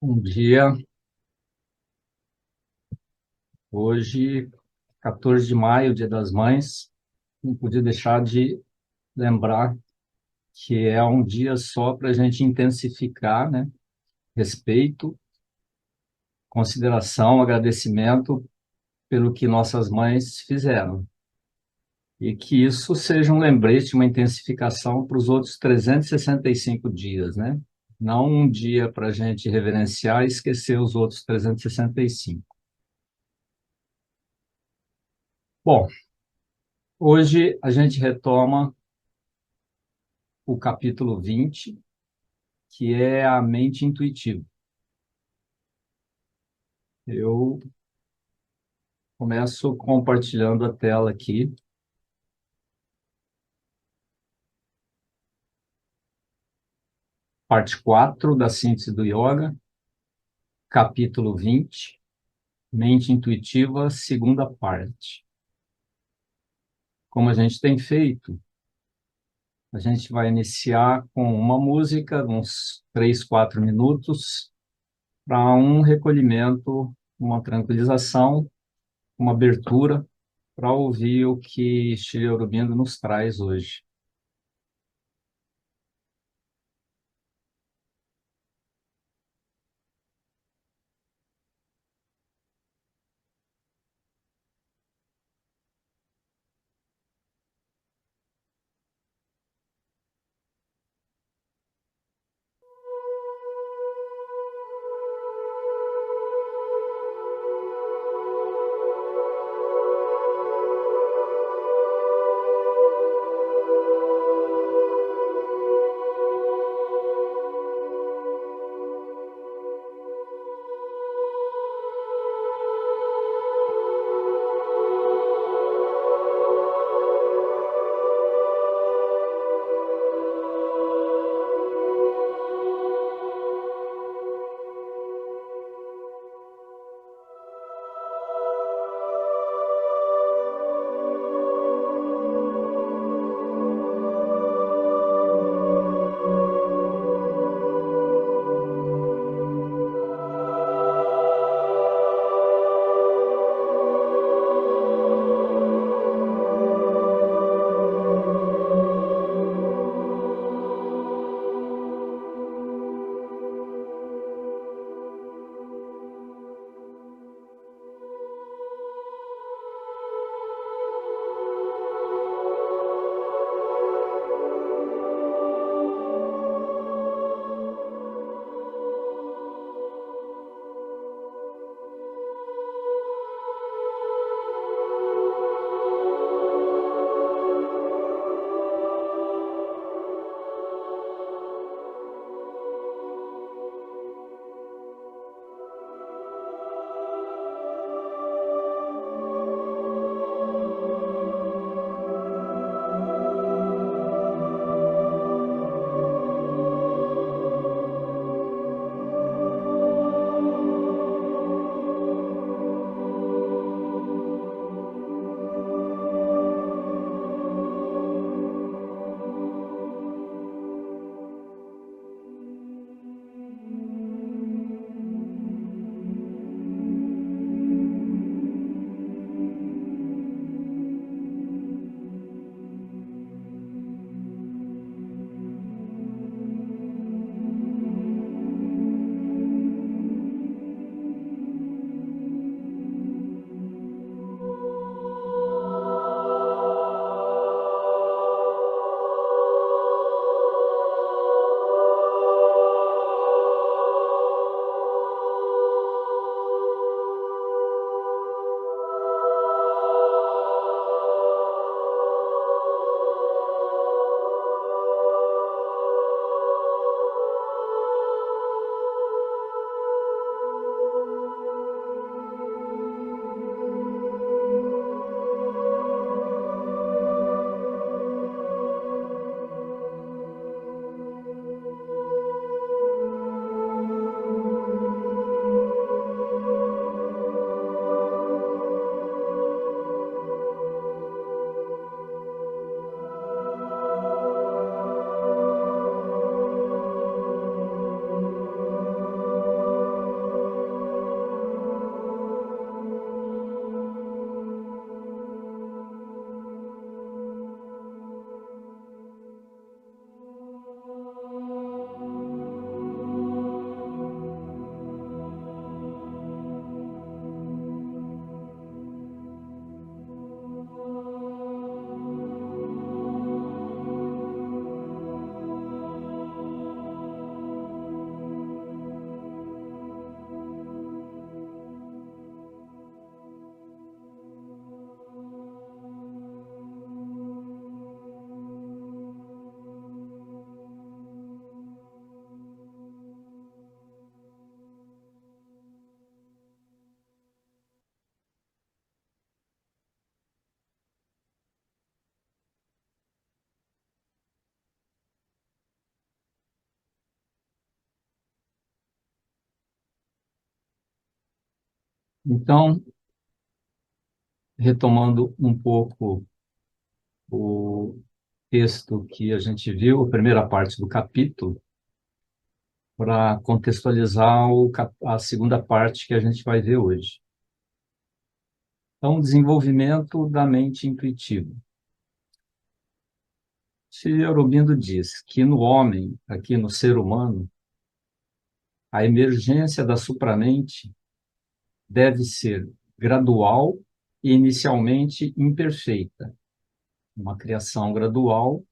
Bom dia. Hoje, 14 de maio, Dia das Mães, não podia deixar de lembrar que é um dia só para a gente intensificar, né? Respeito, consideração, agradecimento pelo que nossas mães fizeram. E que isso seja um lembrete, uma intensificação para os outros 365 dias, né? Não um dia para a gente reverenciar e esquecer os outros 365. Bom, hoje a gente retoma o capítulo 20, que é a mente intuitiva. Eu começo compartilhando a tela aqui, parte 4 da síntese do yoga, capítulo 20, mente intuitiva, segunda parte. Como a gente tem feito, a gente vai iniciar com uma música, uns 3, 4 minutos, para um recolhimento, uma tranquilização, uma abertura, para ouvir o que Shri Aurobindo nos traz hoje. Então, retomando um pouco o texto que a gente viu, a primeira parte do capítulo, para contextualizar a segunda parte que a gente vai ver hoje. Então, desenvolvimento da mente intuitiva. Sri Aurobindo diz que no homem, aqui no ser humano, a emergência da supramente deve ser gradual e inicialmente imperfeita. Uma criação gradual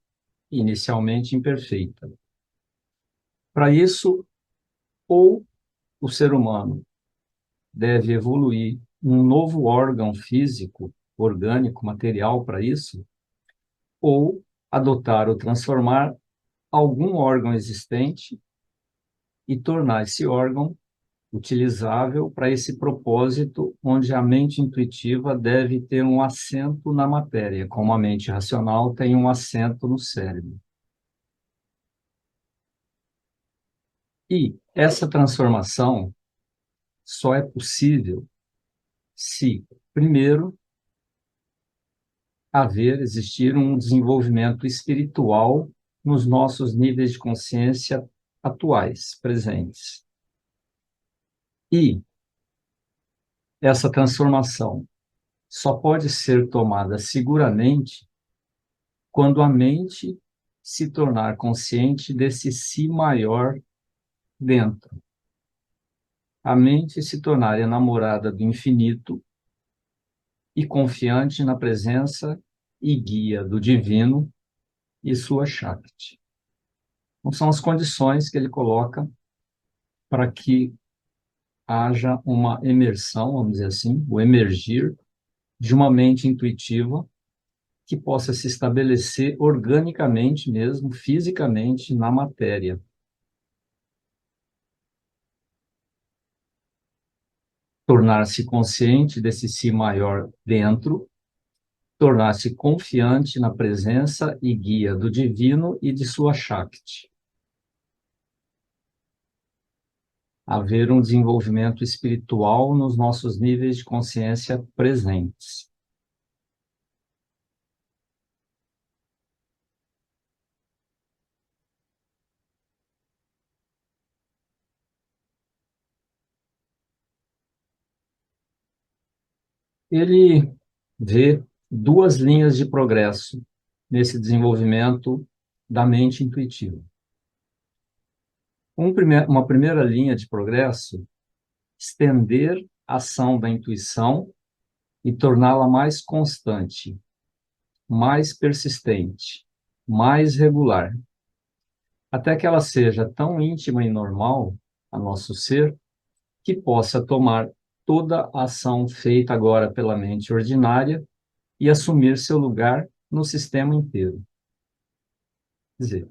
e inicialmente imperfeita. Para isso, ou o ser humano deve evoluir um novo órgão físico, orgânico, material para isso, ou adotar ou transformar algum órgão existente e tornar esse órgão utilizável para esse propósito, onde a mente intuitiva deve ter um assento na matéria, como a mente racional tem um assento no cérebro. E essa transformação só é possível se, primeiro, existir um desenvolvimento espiritual nos nossos níveis de consciência atuais, presentes. E essa transformação só pode ser tomada seguramente quando a mente se tornar consciente desse si maior dentro. A mente se tornar enamorada do infinito e confiante na presença e guia do divino e sua Shakti. Então, são as condições que ele coloca para que haja uma emersão, vamos dizer assim, o emergir de uma mente intuitiva que possa se estabelecer organicamente mesmo, fisicamente, na matéria. Tornar-se consciente desse si maior dentro, tornar-se confiante na presença e guia do divino e de sua Shakti. Haver um desenvolvimento espiritual nos nossos níveis de consciência presentes. Ele vê duas linhas de progresso nesse desenvolvimento da mente intuitiva. Uma primeira linha de progresso, estender a ação da intuição e torná-la mais constante, mais persistente, mais regular, até que ela seja tão íntima e normal a nosso ser que possa tomar toda a ação feita agora pela mente ordinária e assumir seu lugar no sistema inteiro. Quer dizer,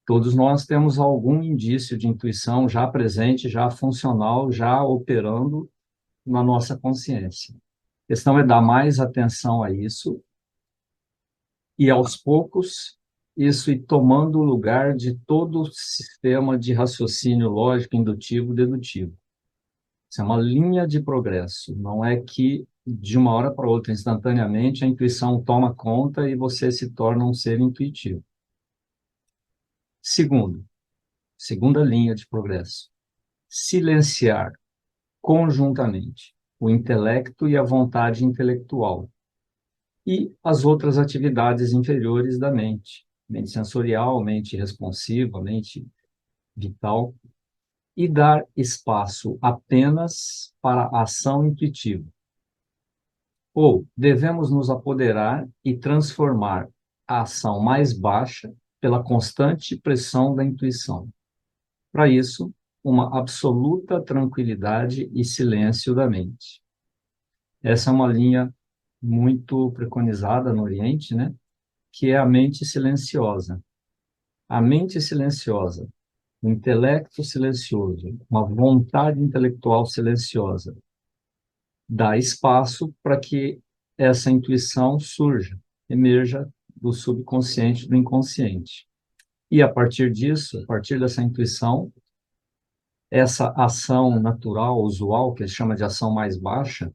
todos nós temos algum indício de intuição já presente, já funcional, já operando na nossa consciência. A questão é dar mais atenção a isso e, aos poucos, isso ir tomando o lugar de todo o sistema de raciocínio lógico, indutivo, dedutivo. Isso é uma linha de progresso, não é que de uma hora para outra, instantaneamente, a intuição toma conta e você se torna um ser intuitivo. Segunda linha de progresso, silenciar conjuntamente o intelecto e a vontade intelectual e as outras atividades inferiores da mente, mente sensorial, mente responsiva, mente vital, e dar espaço apenas para a ação intuitiva. Ou devemos nos apoderar e transformar a ação mais baixa pela constante pressão da intuição. Para isso, uma absoluta tranquilidade e silêncio da mente. Essa é uma linha muito preconizada no Oriente, né? Que é a mente silenciosa. A mente silenciosa, o intelecto silencioso, uma vontade intelectual silenciosa, dá espaço para que essa intuição surja, emerja do subconsciente, do inconsciente. E a partir disso, a partir dessa intuição, essa ação natural, usual, que ele chama de ação mais baixa,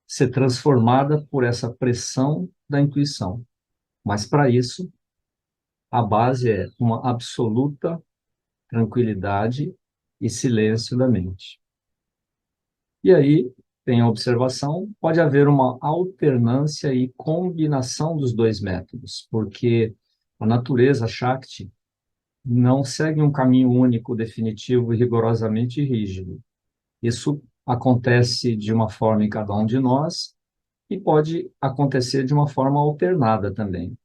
ser transformada por essa pressão da intuição. Mas para isso, a base é uma absoluta tranquilidade e silêncio da mente. E aí, tem a observação, pode haver uma alternância e combinação dos dois métodos, porque a natureza Shakti não segue um caminho único, definitivo e rigorosamente rígido. Isso acontece de uma forma em cada um de nós e pode acontecer de uma forma alternada também.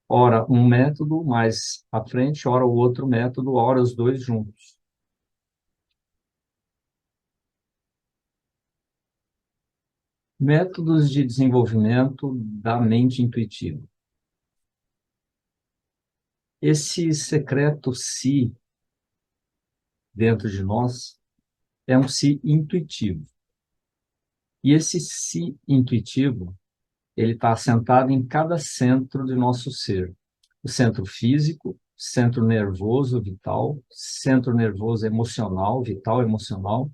Ora, um método mais à frente, ora o outro método, ora os dois juntos. Métodos de desenvolvimento da mente intuitiva. Esse secreto si dentro de nós é um si intuitivo. E esse si intuitivo, ele está assentado em cada centro de nosso ser. O centro físico, centro nervoso vital, centro nervoso emocional, vital emocional,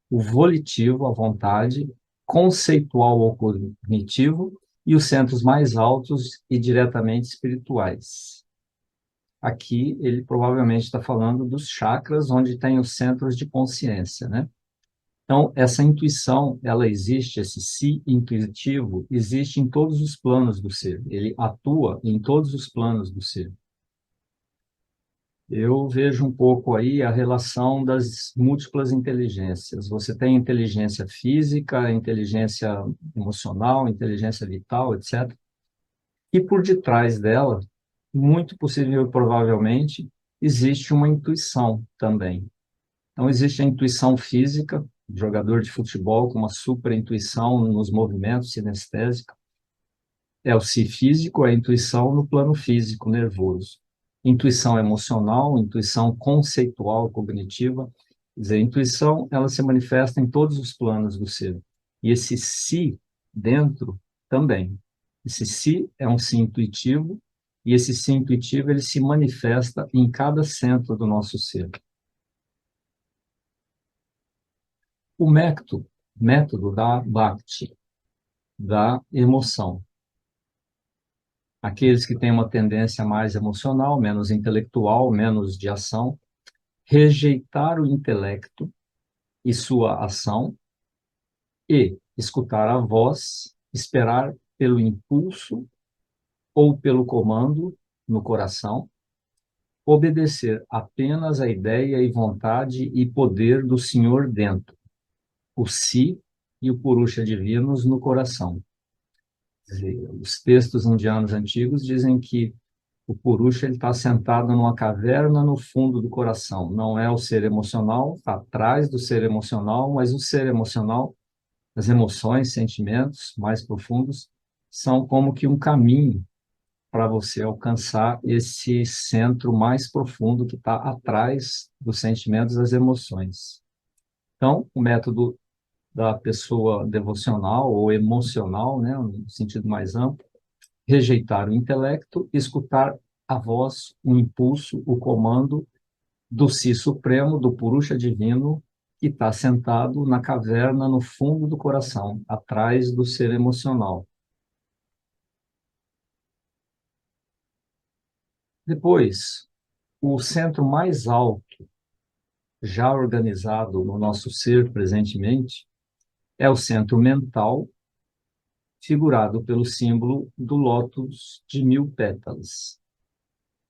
o volitivo, a vontade, conceitual ou cognitivo, e os centros mais altos e diretamente espirituais. Aqui ele provavelmente está falando dos chakras, onde tem os centros de consciência, né? Então, essa intuição, ela existe, esse si intuitivo, existe em todos os planos do ser. Ele atua em todos os planos do ser. Eu vejo um pouco aí a relação das múltiplas inteligências. Você tem inteligência física, inteligência emocional, inteligência vital, etc. E por detrás dela, muito possível e provavelmente, existe uma intuição também. Então, existe a intuição física, jogador de futebol com uma super intuição nos movimentos sinestésicos. É o si físico, é a intuição no plano físico, nervoso. Intuição emocional, intuição conceitual, cognitiva. Quer dizer, a intuição, ela se manifesta em todos os planos do ser. E esse si dentro também. Esse si é um si intuitivo, e esse si intuitivo, ele se manifesta em cada centro do nosso ser. O método da Bhakti, da emoção. Aqueles que têm uma tendência mais emocional, menos intelectual, menos de ação, rejeitar o intelecto e sua ação e escutar a voz, esperar pelo impulso ou pelo comando no coração, obedecer apenas à ideia e vontade e poder do Senhor dentro, o Si e o Purusha divinos no coração. Os textos indianos antigos dizem que o Purusha está sentado numa caverna no fundo do coração. Não é o ser emocional, está atrás do ser emocional, mas o ser emocional, as emoções, sentimentos mais profundos, são como que um caminho para você alcançar esse centro mais profundo que está atrás dos sentimentos, das emoções. Então, o método da pessoa devocional ou emocional, né, no sentido mais amplo, rejeitar o intelecto, escutar a voz, o impulso, o comando do Si Supremo, do Purusha Divino, que está sentado na caverna no fundo do coração, atrás do ser emocional. Depois, o centro mais alto, já organizado no nosso ser presentemente, é o centro mental, figurado pelo símbolo do lótus de 1000 pétalas.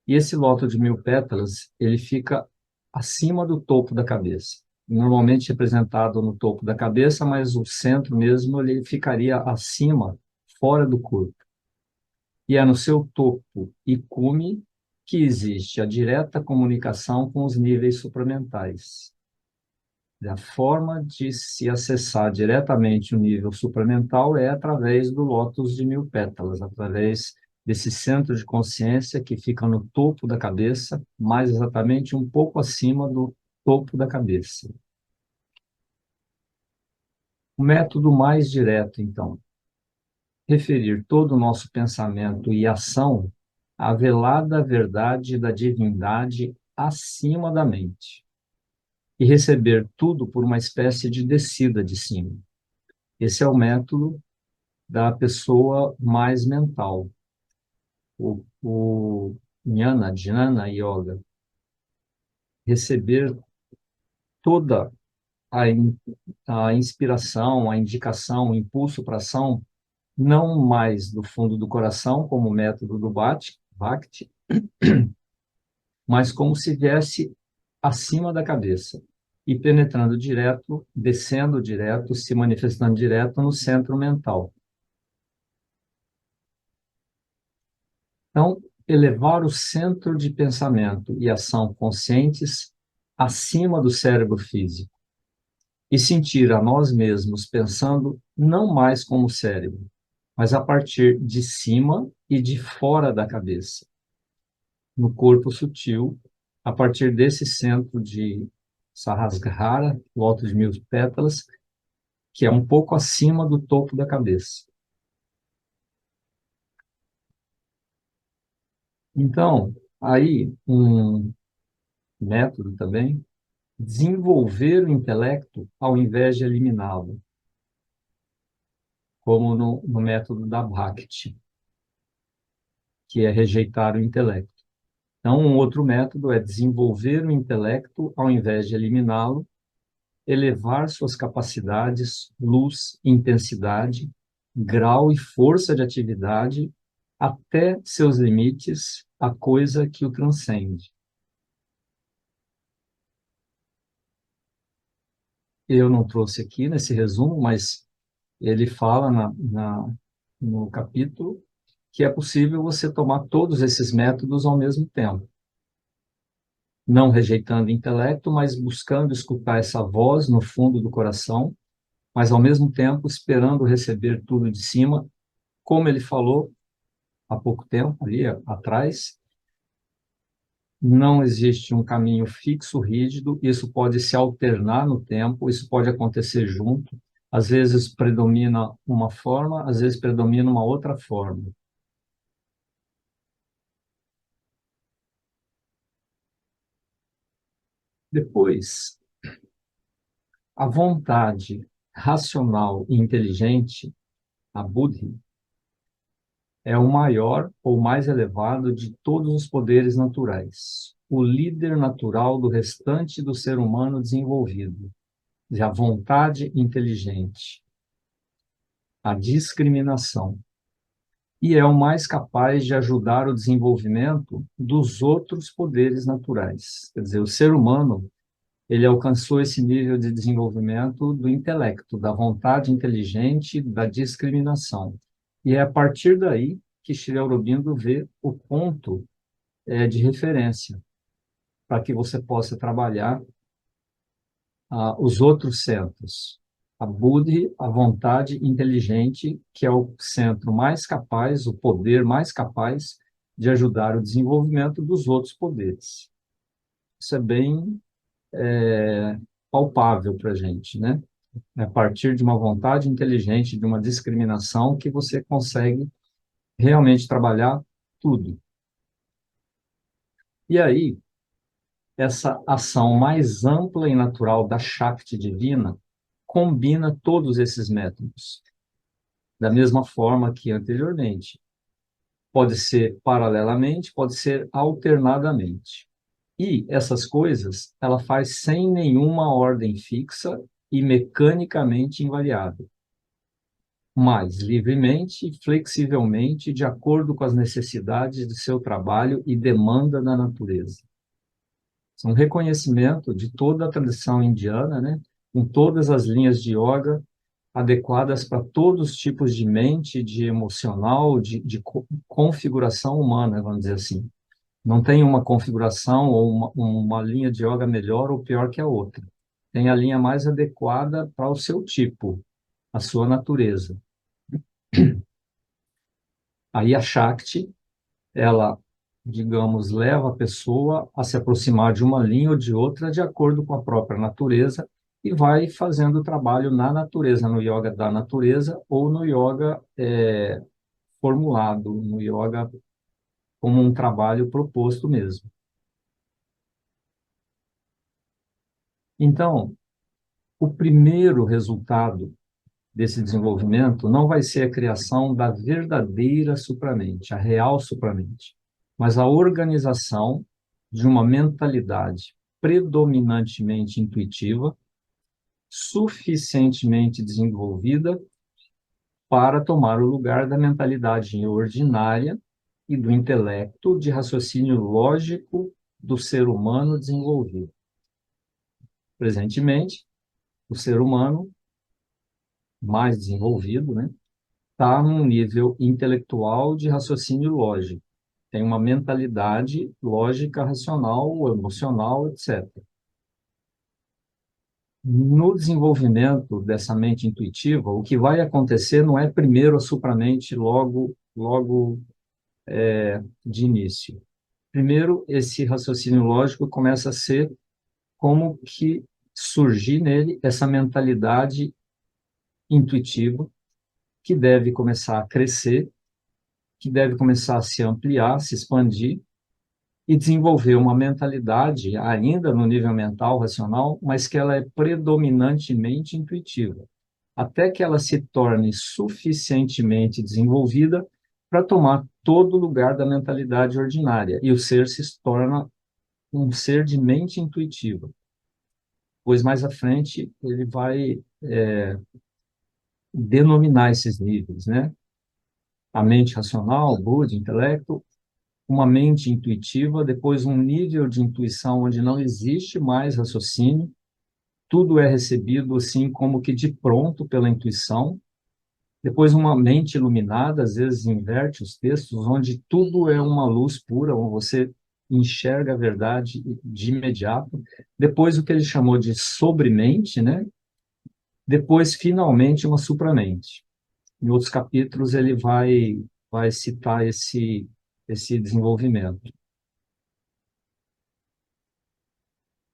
E esse loto de 1000 pétalas, ele fica acima do topo da cabeça. Normalmente representado no topo da cabeça, mas o centro mesmo ele ficaria acima, fora do corpo. E é no seu topo e cume que existe a direta comunicação com os níveis supramentais. A forma de se acessar diretamente o nível supramental é através do lótus de 1000 pétalas, através desse centro de consciência que fica no topo da cabeça, mais exatamente um pouco acima do topo da cabeça. O método mais direto, então, referir todo o nosso pensamento e ação à velada verdade da divindade acima da mente. e receber tudo por uma espécie de descida de cima. Esse é o método da pessoa mais mental, o Jnana Yoga. Receber toda a, a inspiração, a indicação, o impulso para ação, não mais do fundo do coração, como o método do Bhakti, mas como se viesse acima da cabeça e penetrando direto, descendo direto, se manifestando direto no centro mental. Então, elevar o centro de pensamento e ação conscientes acima do cérebro físico e sentir a nós mesmos pensando não mais como cérebro, mas a partir de cima e de fora da cabeça, no corpo sutil, a partir desse centro de Sahasrara, o alto de 1000 pétalas, que é um pouco acima do topo da cabeça. Então, aí um método também, desenvolver o intelecto ao invés de eliminá-lo, como no método da Bhakti, que é rejeitar o intelecto. Então, um outro método é desenvolver o intelecto ao invés de eliminá-lo, elevar suas capacidades, luz, intensidade, grau e força de atividade até seus limites, a coisa que o transcende. Eu não trouxe aqui nesse resumo, mas ele fala no capítulo que é possível você tomar todos esses métodos ao mesmo tempo, não rejeitando o intelecto, mas buscando escutar essa voz no fundo do coração, mas ao mesmo tempo esperando receber tudo de cima, como ele falou há pouco tempo, ali atrás. Não existe um caminho fixo, rígido, isso pode se alternar no tempo, isso pode acontecer junto. Às vezes predomina uma forma, às vezes predomina uma outra forma. Depois, a vontade racional e inteligente, a Buddhi, é o maior ou mais elevado de todos os poderes naturais, o líder natural do restante do ser humano desenvolvido, e a vontade inteligente, a discriminação, e é o mais capaz de ajudar o desenvolvimento dos outros poderes naturais. Quer dizer, o ser humano, ele alcançou esse nível de desenvolvimento do intelecto, da vontade inteligente, da discriminação. E é a partir daí que Sri Aurobindo vê o ponto de referência para que você possa trabalhar os outros centros. A Buddhi, a vontade inteligente, que é o centro mais capaz, o poder mais capaz de ajudar o desenvolvimento dos outros poderes. Isso é bem palpável para a gente, né? É a partir de uma vontade inteligente, de uma discriminação, que você consegue realmente trabalhar tudo. E aí, essa ação mais ampla e natural da Shakti divina combina todos esses métodos, da mesma forma que anteriormente. Pode ser paralelamente, pode ser alternadamente. E essas coisas ela faz sem nenhuma ordem fixa e mecanicamente invariável, mas livremente e flexivelmente, de acordo com as necessidades de seu trabalho e demanda da natureza. É um reconhecimento de toda a tradição indiana, né? Com todas as linhas de yoga adequadas para todos os tipos de mente, de emocional, de configuração humana, vamos dizer assim. Não tem uma configuração ou uma linha de yoga melhor ou pior que a outra. Tem a linha mais adequada para o seu tipo, a sua natureza. Aí a Shakti, ela, digamos, leva a pessoa a se aproximar de uma linha ou de outra de acordo com a própria natureza e vai fazendo o trabalho na natureza, no yoga da natureza ou no yoga formulado, no yoga como um trabalho proposto mesmo. Então, o primeiro resultado desse desenvolvimento não vai ser a criação da verdadeira supramente, a real supramente, mas a organização de uma mentalidade predominantemente intuitiva, suficientemente desenvolvida para tomar o lugar da mentalidade ordinária e do intelecto de raciocínio lógico do ser humano desenvolvido. Presentemente, o ser humano mais desenvolvido, né, está num nível intelectual de raciocínio lógico. Tem uma mentalidade lógica, racional, emocional, etc. No desenvolvimento dessa mente intuitiva, o que vai acontecer não é primeiro a supramente logo de início. Primeiro, esse raciocínio lógico começa a ser como que surgir nele essa mentalidade intuitiva que deve começar a crescer, que deve começar a se ampliar, se expandir e desenvolver uma mentalidade ainda no nível mental, racional, mas que ela é predominantemente intuitiva, até que ela se torne suficientemente desenvolvida para tomar todo o lugar da mentalidade ordinária e o ser se torna um ser de mente intuitiva. Pois mais à frente ele vai denominar esses níveis, né? A mente racional, Buda, intelecto, uma mente intuitiva, depois um nível de intuição onde não existe mais raciocínio, tudo é recebido assim como que de pronto pela intuição, depois uma mente iluminada, às vezes inverte os textos, onde tudo é uma luz pura, onde você enxerga a verdade de imediato, depois o que ele chamou de sobremente, né? Depois, finalmente, uma supramente. Em outros capítulos ele vai citar esse desenvolvimento.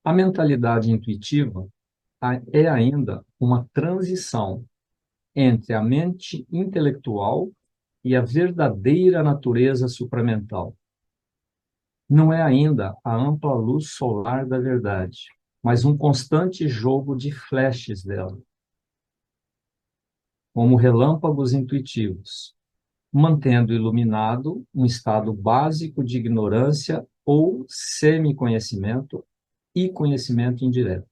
A mentalidade intuitiva é ainda uma transição entre a mente intelectual e a verdadeira natureza supramental. Não é ainda a ampla luz solar da verdade, mas um constante jogo de flashes dela, como relâmpagos intuitivos, mantendo iluminado um estado básico de ignorância ou semi-conhecimento e conhecimento indireto.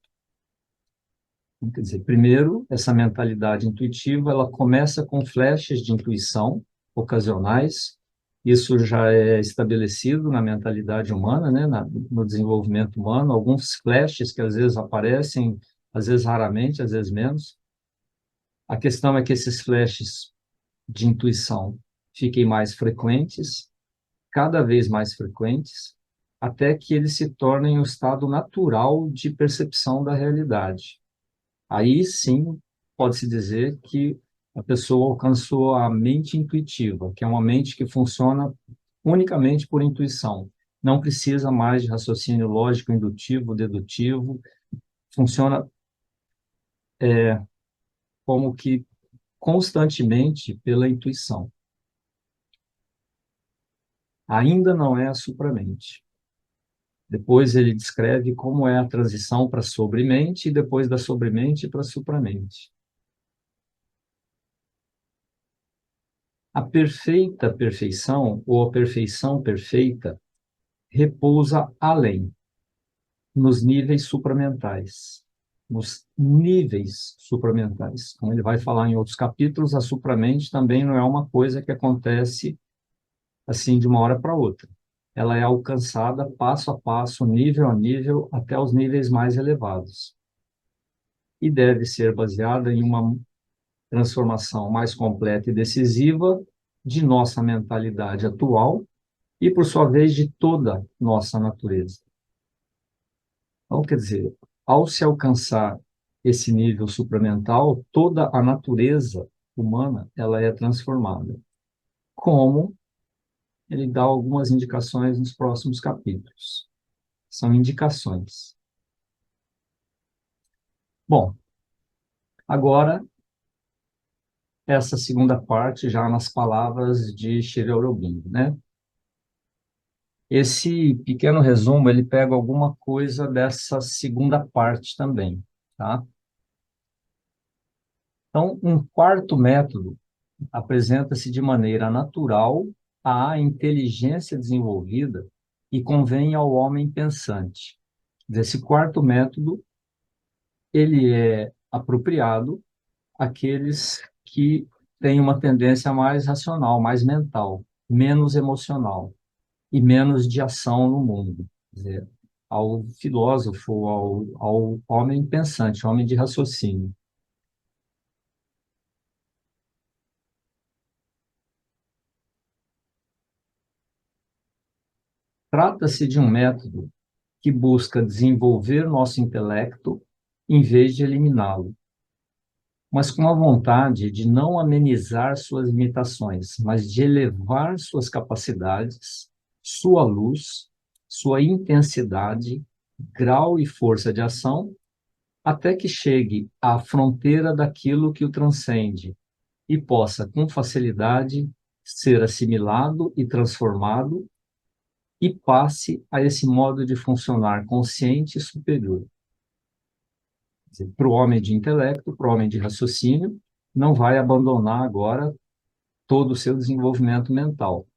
Quer dizer, primeiro, essa mentalidade intuitiva, ela começa com flashes de intuição ocasionais. Isso já é estabelecido na mentalidade humana, né, no desenvolvimento humano, alguns flashes que às vezes aparecem, às vezes raramente, às vezes menos. A questão é que esses flashes de intuição fiquem mais frequentes, cada vez mais frequentes, até que eles se tornem o estado natural de percepção da realidade. Aí sim pode-se dizer que a pessoa alcançou a mente intuitiva, que é uma mente que funciona unicamente por intuição. Não precisa mais de raciocínio lógico, indutivo, dedutivo. Funciona como que constantemente pela intuição. Ainda não é a supramente. Depois ele descreve como é a transição para a sobremente e depois da sobremente para a supramente. A perfeita perfeição ou a perfeição perfeita repousa além, nos níveis supramentais. Nos níveis supramentais. Como ele vai falar em outros capítulos, a supramente também não é uma coisa que acontece assim de uma hora para outra. Ela é alcançada passo a passo, nível a nível, até os níveis mais elevados. E deve ser baseada em uma transformação mais completa e decisiva de nossa mentalidade atual e, por sua vez, de toda nossa natureza. Então, quer dizer, ao se alcançar esse nível supramental, toda a natureza humana ela é transformada. Como ele dá algumas indicações nos próximos capítulos. São indicações. Bom, agora essa segunda parte já nas palavras de Sri Aurobindo, né? Esse pequeno resumo, ele pega alguma coisa dessa segunda parte também, tá? Então, um quarto método apresenta-se de maneira natural à inteligência desenvolvida e convém ao homem pensante. Esse quarto método, ele é apropriado àqueles que têm uma tendência mais racional, mais mental, menos emocional e menos de ação no mundo. Quer dizer, ao filósofo, ao homem pensante, homem de raciocínio. Trata-se de um método que busca desenvolver nosso intelecto em vez de eliminá-lo, mas com a vontade de não amenizar suas limitações, mas de elevar suas capacidades, sua luz, sua intensidade, grau e força de ação, até que chegue à fronteira daquilo que o transcende e possa, com facilidade, ser assimilado e transformado e passe a esse modo de funcionar consciente e superior. Para o homem de intelecto, para o homem de raciocínio, não vai abandonar agora todo o seu desenvolvimento mental.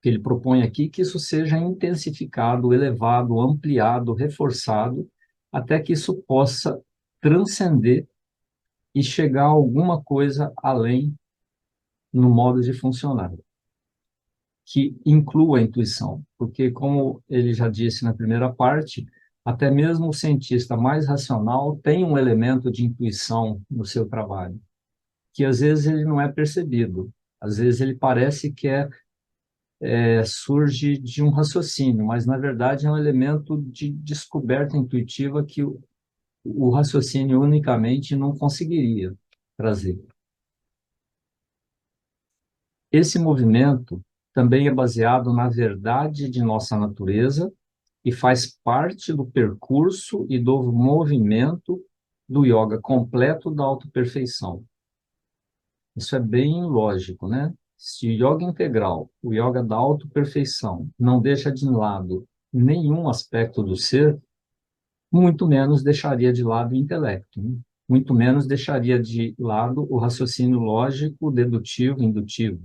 Ele propõe aqui que isso seja intensificado, elevado, ampliado, reforçado, até que isso possa transcender e chegar a alguma coisa além no modo de funcionar, que inclua a intuição, porque, como ele já disse na primeira parte, até mesmo o cientista mais racional tem um elemento de intuição no seu trabalho, que às vezes ele não é percebido, às vezes ele parece que surge de um raciocínio, mas na verdade é um elemento de descoberta intuitiva que o raciocínio unicamente não conseguiria trazer. Esse movimento também é baseado na verdade de nossa natureza e faz parte do percurso e do movimento do yoga completo da autoperfeição. Isso é bem lógico, né? Se o yoga integral, o yoga da autoperfeição, não deixa de lado nenhum aspecto do ser, muito menos deixaria de lado o intelecto, né? Muito menos deixaria de lado o raciocínio lógico, dedutivo, indutivo,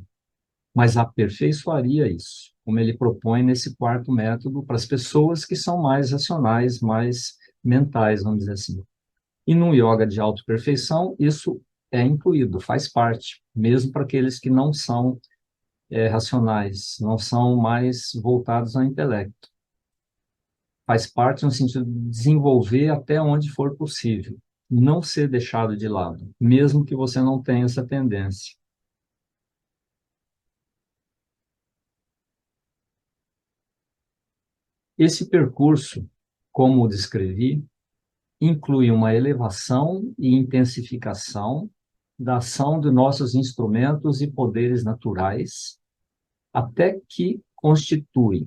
mas aperfeiçoaria isso, como ele propõe nesse quarto método para as pessoas que são mais racionais, mais mentais, vamos dizer assim. E no yoga de autoperfeição, isso é incluído, faz parte, mesmo para aqueles que não são racionais, não são mais voltados ao intelecto. Faz parte no sentido de desenvolver até onde for possível, não ser deixado de lado, mesmo que você não tenha essa tendência. Esse percurso, como o descrevi, inclui uma elevação e intensificação da ação de nossos instrumentos e poderes naturais, até que constituam,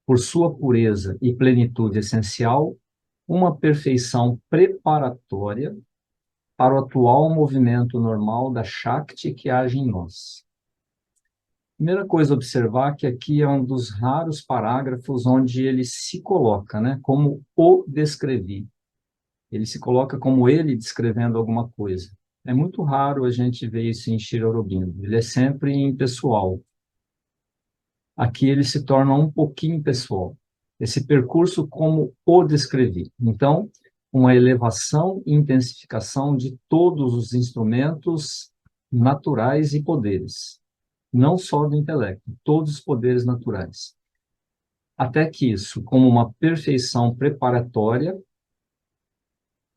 por sua pureza e plenitude essencial, uma perfeição preparatória para o atual movimento normal da Shakti que age em nós. Primeira coisa a observar que aqui é um dos raros parágrafos onde ele se coloca, né, como o descrevi. Ele se coloca como ele descrevendo alguma coisa. É muito raro a gente ver isso em Shri Aurobindo. Ele é sempre impessoal. Aqui ele se torna um pouquinho pessoal. Esse percurso como o descrevi. Então, uma elevação e intensificação de todos os instrumentos naturais e poderes, não só do intelecto, todos os poderes naturais. Até que isso, como uma perfeição preparatória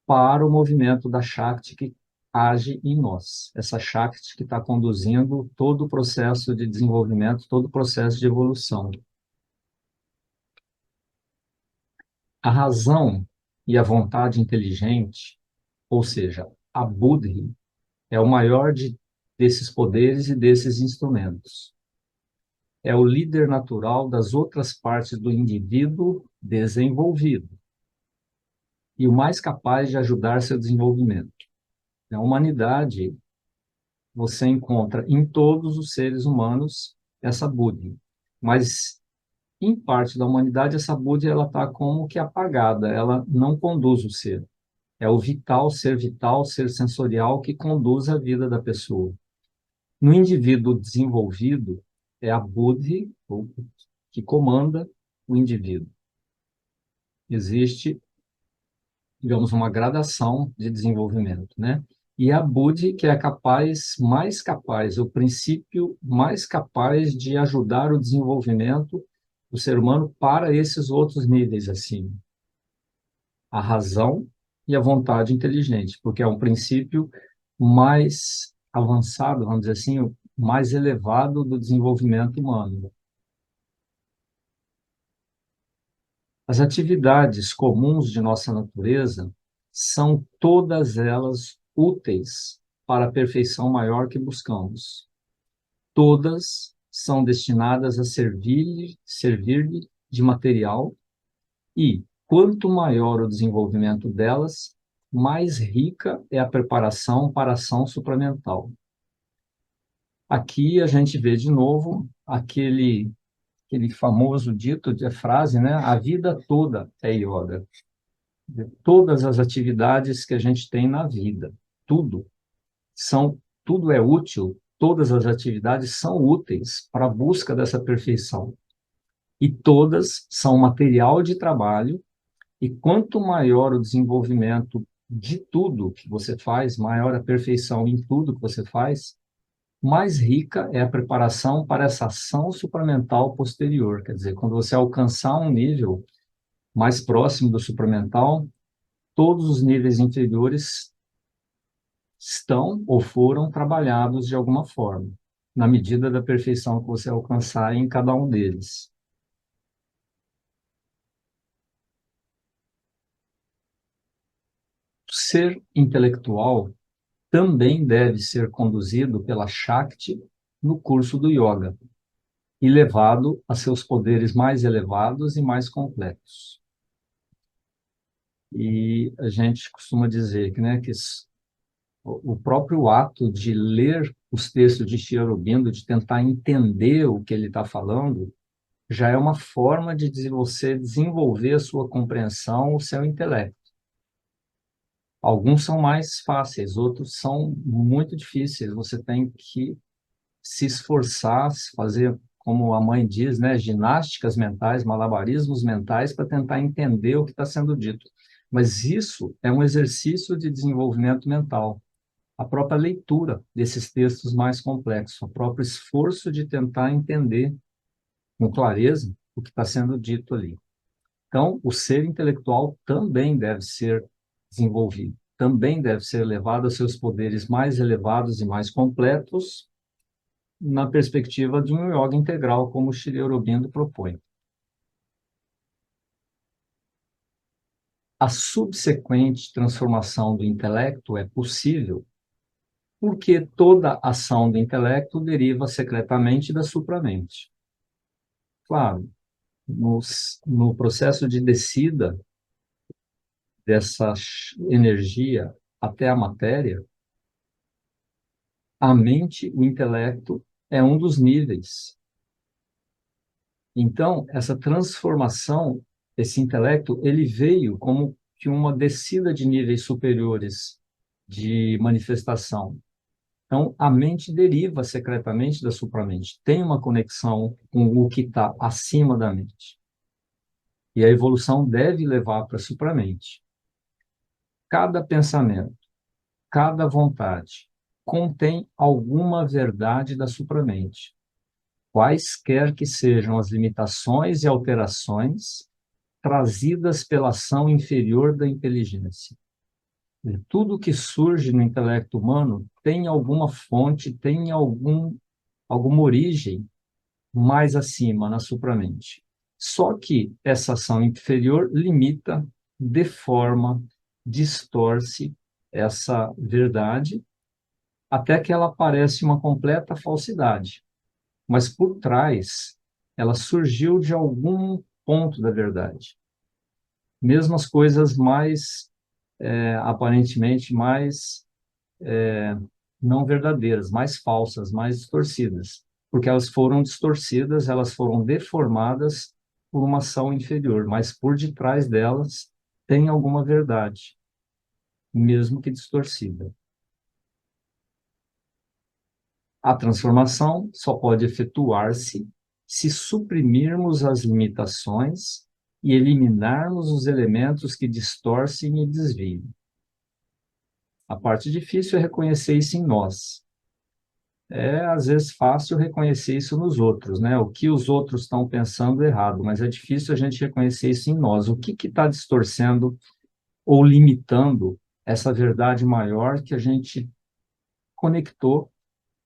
para o movimento da Shakti que age em nós. Essa Shakti que está conduzindo todo o processo de desenvolvimento, todo o processo de evolução. A razão e a vontade inteligente, ou seja, a Buddhi, é o maior desses poderes e desses instrumentos. É o líder natural das outras partes do indivíduo desenvolvido e o mais capaz de ajudar seu desenvolvimento. A humanidade, você encontra em todos os seres humanos essa Buddhi. Mas, em parte da humanidade, essa Bússia ela está como que apagada, ela não conduz o ser. É o vital, ser sensorial que conduz a vida da pessoa. No indivíduo desenvolvido, é a Buddhi que comanda o indivíduo. Existe, digamos, uma gradação de desenvolvimento, né? E a Budi, que é mais capaz, o princípio mais capaz de ajudar o desenvolvimento do ser humano para esses outros níveis acima. A razão e a vontade inteligente, porque é um princípio mais avançado, vamos dizer assim, o mais elevado do desenvolvimento humano. As atividades comuns de nossa natureza são todas elas úteis para a perfeição maior que buscamos. Todas são destinadas a servir-lhe de material e, quanto maior o desenvolvimento delas, mais rica é a preparação para a ação supramental. Aqui a gente vê de novo aquele famoso dito, a frase, né? A vida toda é yoga. Todas as atividades que a gente tem na vida, tudo tudo é útil, todas as atividades são úteis para a busca dessa perfeição. E todas são material de trabalho, e quanto maior o desenvolvimento de tudo que você faz, maior a perfeição em tudo que você faz, mais rica é a preparação para essa ação supramental posterior. Quer dizer, quando você alcançar um nível mais próximo do supramental, todos os níveis inferiores estão ou foram trabalhados de alguma forma, na medida da perfeição que você alcançar em cada um deles. O ser intelectual também deve ser conduzido pela Shakti no curso do yoga e levado a seus poderes mais elevados e mais completos. E a gente costuma dizer que, né, que o próprio ato de ler os textos de Sri Aurobindo, de tentar entender o que ele está falando, já é uma forma de você desenvolver a sua compreensão, o seu intelecto. Alguns são mais fáceis, outros são muito difíceis. Você tem que se esforçar, fazer, como a mãe diz, né, ginásticas mentais, malabarismos mentais para tentar entender o que está sendo dito. Mas isso é um exercício de desenvolvimento mental. A própria leitura desses textos mais complexos, o próprio esforço de tentar entender com clareza o que está sendo dito ali. Então, o ser intelectual também deve ser desenvolvido, também deve ser levado a seus poderes mais elevados e mais completos na perspectiva de um yoga integral, como o Sri Aurobindo propõe. A subsequente transformação do intelecto é possível porque toda ação do intelecto deriva secretamente da supramente. Claro, no processo de descida dessa energia até a matéria, a mente, o intelecto, é um dos níveis. Então, essa transformação, esse intelecto, ele veio como que uma descida de níveis superiores de manifestação. Então, a mente deriva secretamente da supramente, tem uma conexão com o que está acima da mente. E a evolução deve levar para a supramente. Cada pensamento, cada vontade contém alguma verdade da supramente, quaisquer que sejam as limitações e alterações trazidas pela ação inferior da inteligência. E tudo que surge no intelecto humano tem alguma fonte, tem alguma origem mais acima, na supramente. Só que essa ação inferior limita, deforma, distorce essa verdade até que ela parece uma completa falsidade. Mas por trás, ela surgiu de algum ponto da verdade. Mesmo as coisas mais, aparentemente, mais não verdadeiras, mais falsas, mais distorcidas. porque elas foram distorcidas, elas foram deformadas por uma ação inferior, mas por detrás delas tem alguma verdade, mesmo que distorcida. A transformação só pode efetuar-se se suprimirmos as limitações e eliminarmos os elementos que distorcem e desviam. A parte difícil é reconhecer isso em nós. É, às vezes, fácil reconhecer isso nos outros, né? O que os outros estão pensando errado, mas é difícil a gente reconhecer isso em nós. O que está distorcendo ou limitando essa verdade maior que a gente conectou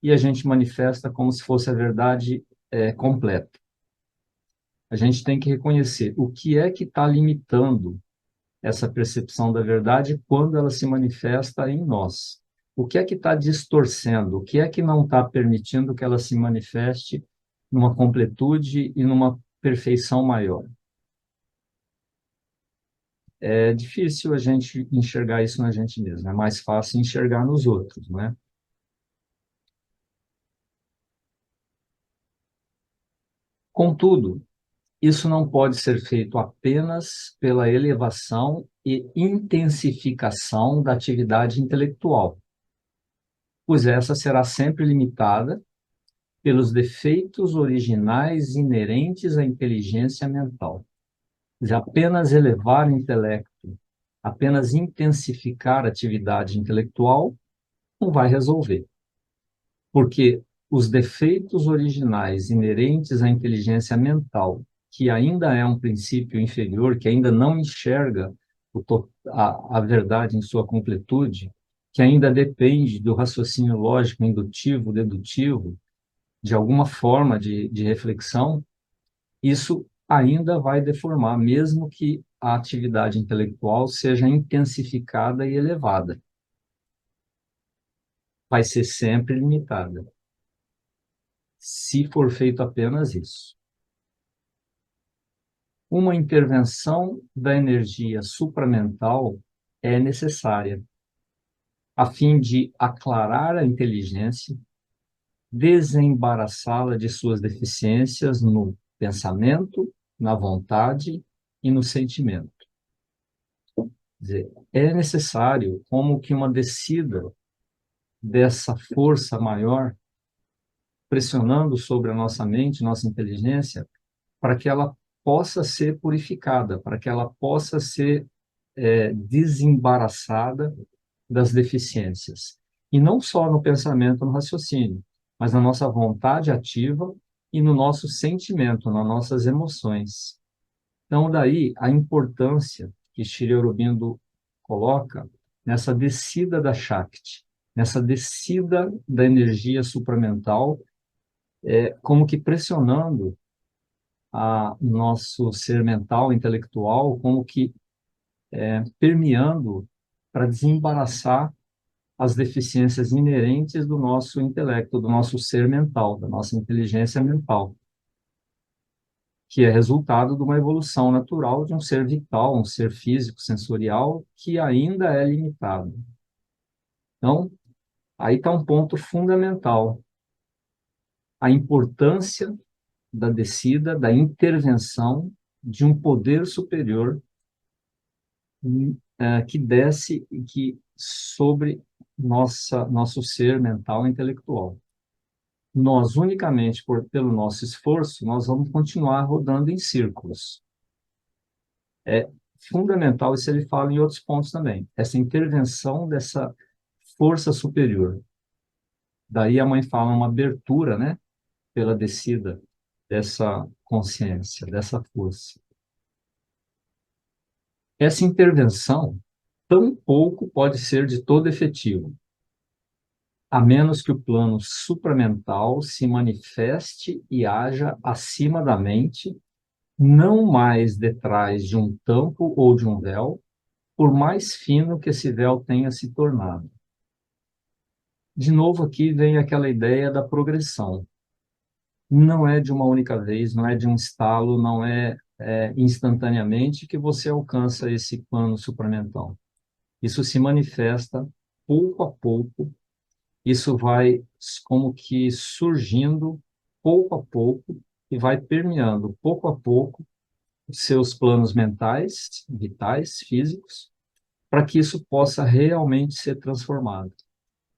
e a gente manifesta como se fosse a verdade completa? A gente tem que reconhecer o que é que está limitando essa percepção da verdade quando ela se manifesta em nós. O que é que está distorcendo? O que é que não está permitindo que ela se manifeste numa completude e numa perfeição maior? É difícil a gente enxergar isso na gente mesmo, é mais fácil enxergar nos outros, né? Contudo, isso não pode ser feito apenas pela elevação e intensificação da atividade intelectual, pois essa será sempre limitada pelos defeitos originais inerentes à inteligência mental. De apenas elevar o intelecto, apenas intensificar a atividade intelectual, não vai resolver. Porque os defeitos originais inerentes à inteligência mental, que ainda é um princípio inferior, que ainda não enxerga a verdade em sua completude, que ainda depende do raciocínio lógico, indutivo, dedutivo, de alguma forma de reflexão, isso ainda vai deformar, mesmo que a atividade intelectual seja intensificada e elevada. Vai ser sempre limitada, se for feito apenas isso. Uma intervenção da energia supramental é necessária, a fim de aclarar a inteligência, desembaraçá-la de suas deficiências no pensamento, na vontade e no sentimento. Quer dizer, é necessário como que uma descida dessa força maior pressionando sobre a nossa mente, nossa inteligência, para que ela possa ser purificada, para que ela possa ser desembaraçada das deficiências. E não só no pensamento, no raciocínio, mas na nossa vontade ativa e no nosso sentimento, nas nossas emoções. Então, daí a importância que Shri Aurobindo coloca nessa descida da Shakti, nessa descida da energia supramental, como que pressionando a nosso ser mental, intelectual, como que permeando para desembaraçar as deficiências inerentes do nosso intelecto, do nosso ser mental, da nossa inteligência mental, que é resultado de uma evolução natural de um ser vital, um ser físico, sensorial, que ainda é limitado. Então, aí está um ponto fundamental, a importância da descida, da intervenção de um poder superior que desce e que sobre nosso ser mental e intelectual. Nós, unicamente pelo nosso esforço, nós vamos continuar rodando em círculos. É fundamental, isso ele fala em outros pontos também, essa intervenção dessa força superior. Daí a mãe fala uma abertura, né, pela descida dessa consciência, dessa força. Essa intervenção tampouco pode ser de todo efetivo, a menos que o plano supramental se manifeste e haja acima da mente, não mais detrás de um tampo ou de um véu, por mais fino que esse véu tenha se tornado. De novo, aqui vem aquela ideia da progressão. Não é de uma única vez, não é de um estalo, não é instantaneamente que você alcança esse plano supramental. Isso se manifesta pouco a pouco, isso vai como que surgindo pouco a pouco e vai permeando pouco a pouco os seus planos mentais, vitais, físicos, para que isso possa realmente ser transformado.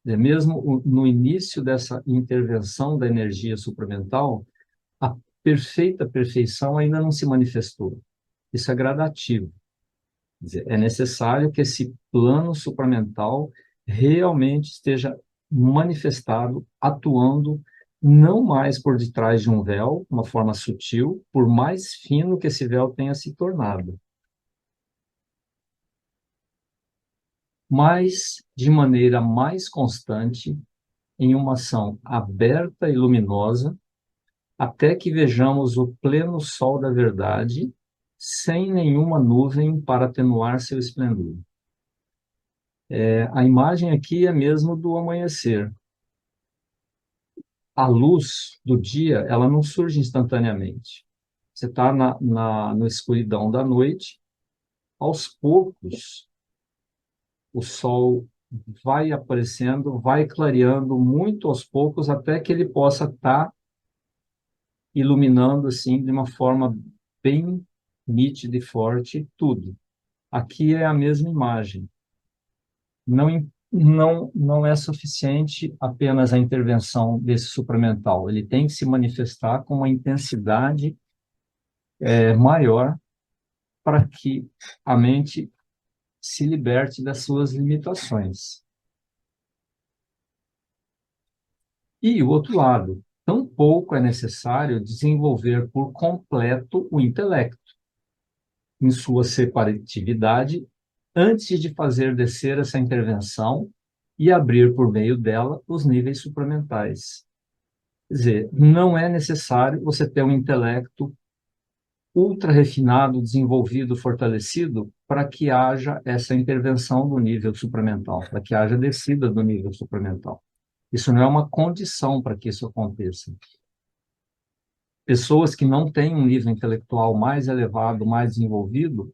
Mesmo no início dessa intervenção da energia supramental, a perfeita perfeição ainda não se manifestou. Isso é gradativo. Quer dizer, é necessário que esse plano supramental realmente esteja manifestado, atuando não mais por detrás de um véu, uma forma sutil, por mais fino que esse véu tenha se tornado, mas de maneira mais constante, em uma ação aberta e luminosa, até que vejamos o pleno sol da verdade, sem nenhuma nuvem para atenuar seu esplendor. A imagem aqui é mesmo do amanhecer. A luz do dia, ela não surge instantaneamente. Você está na escuridão da noite, aos poucos, o sol vai aparecendo, vai clareando muito aos poucos, até que ele possa estar iluminando assim de uma forma bem nítida e forte tudo. Aqui é a mesma imagem. Não é suficiente apenas a intervenção desse supramental. Ele tem que se manifestar com uma intensidade maior para que a mente se liberte das suas limitações. E o outro lado, tampouco é necessário desenvolver por completo o intelecto em sua separatividade antes de fazer descer essa intervenção e abrir por meio dela os níveis supramentais. Quer dizer, não é necessário você ter um intelecto ultra refinado, desenvolvido, fortalecido, para que haja essa intervenção do nível supramental, para que haja descida do nível supramental. Isso não é uma condição para que isso aconteça. Pessoas que não têm um nível intelectual mais elevado, mais desenvolvido,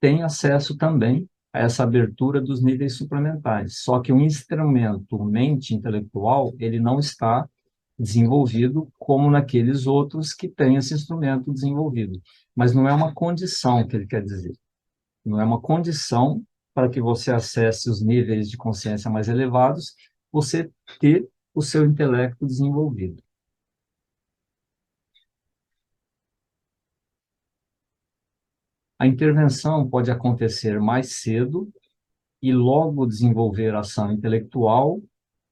têm acesso também a essa abertura dos níveis supramentais. Só que o instrumento mente intelectual, ele não está desenvolvido como naqueles outros que têm esse instrumento desenvolvido. Mas não é uma condição que ele quer dizer. Não é uma condição para que você acesse os níveis de consciência mais elevados, você ter o seu intelecto desenvolvido. A intervenção pode acontecer mais cedo e logo desenvolver ação intelectual,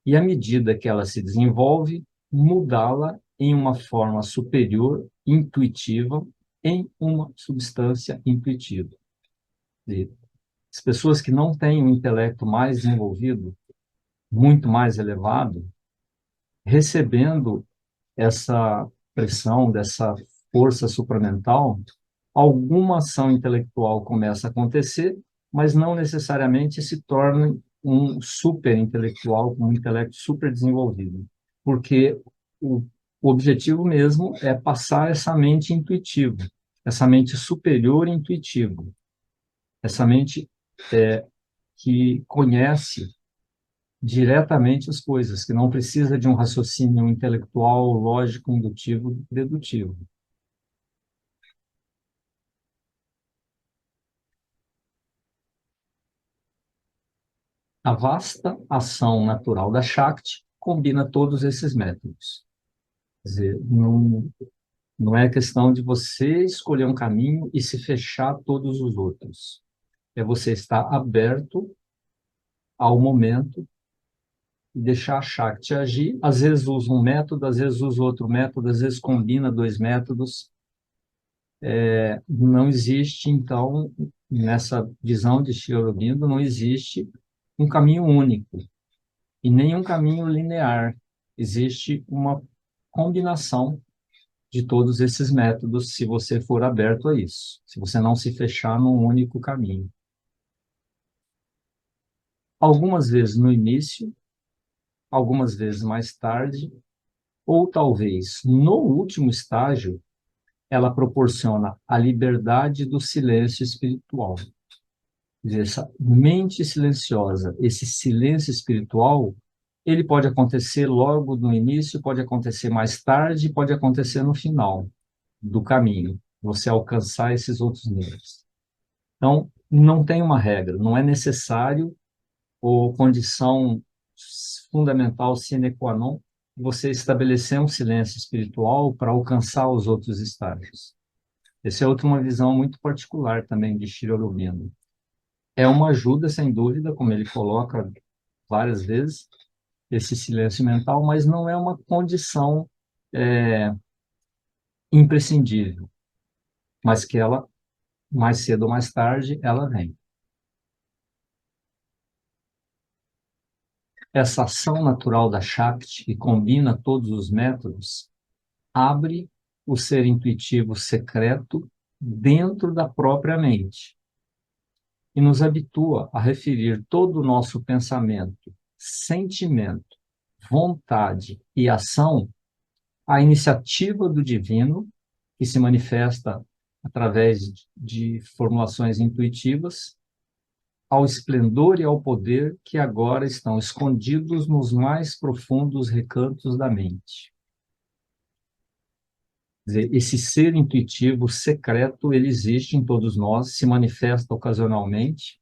e à medida que ela se desenvolve, mudá-la em uma forma superior, intuitiva, em uma substância intuitiva. E as pessoas que não têm um intelecto mais desenvolvido, muito mais elevado, recebendo essa pressão, dessa força supramental, alguma ação intelectual começa a acontecer, mas não necessariamente se torna um super intelectual, um intelecto super desenvolvido, porque o objetivo mesmo é passar essa mente intuitiva, essa mente superior intuitiva, essa mente que conhece diretamente as coisas, que não precisa de um raciocínio intelectual, lógico, indutivo, dedutivo. A vasta ação natural da Shakti combina todos esses métodos. Quer dizer, não é questão de você escolher um caminho e se fechar a todos os outros. É você estar aberto ao momento e deixar a Shakti agir. Às vezes usa um método, às vezes usa outro método, às vezes combina dois métodos. Não existe, então, nessa visão de Sri Aurobindo, não existe um caminho único e nem um caminho linear. Existe uma combinação de todos esses métodos, se você for aberto a isso, se você não se fechar num único caminho. Algumas vezes no início, algumas vezes mais tarde, ou talvez no último estágio, ela proporciona a liberdade do silêncio espiritual. Quer dizer, essa mente silenciosa, esse silêncio espiritual Ele pode acontecer logo no início, pode acontecer mais tarde, pode acontecer no final do caminho, você alcançar esses outros níveis. Então, não tem uma regra, não é necessário ou condição fundamental sine qua non você estabelecer um silêncio espiritual para alcançar os outros estágios. Essa é uma visão muito particular também de Sri Aurobindo. É uma ajuda, sem dúvida, como ele coloca várias vezes, esse silêncio mental, mas não é uma condição é, imprescindível, mas que ela, mais cedo ou mais tarde, ela vem. Essa ação natural da Shakti, que combina todos os métodos, abre o ser intuitivo secreto dentro da própria mente e nos habitua a referir todo o nosso pensamento, sentimento, vontade e ação à iniciativa do divino, que se manifesta através de formulações intuitivas, ao esplendor e ao poder que agora estão escondidos nos mais profundos recantos da mente. Quer dizer, esse ser intuitivo secreto, ele existe em todos nós, se manifesta ocasionalmente.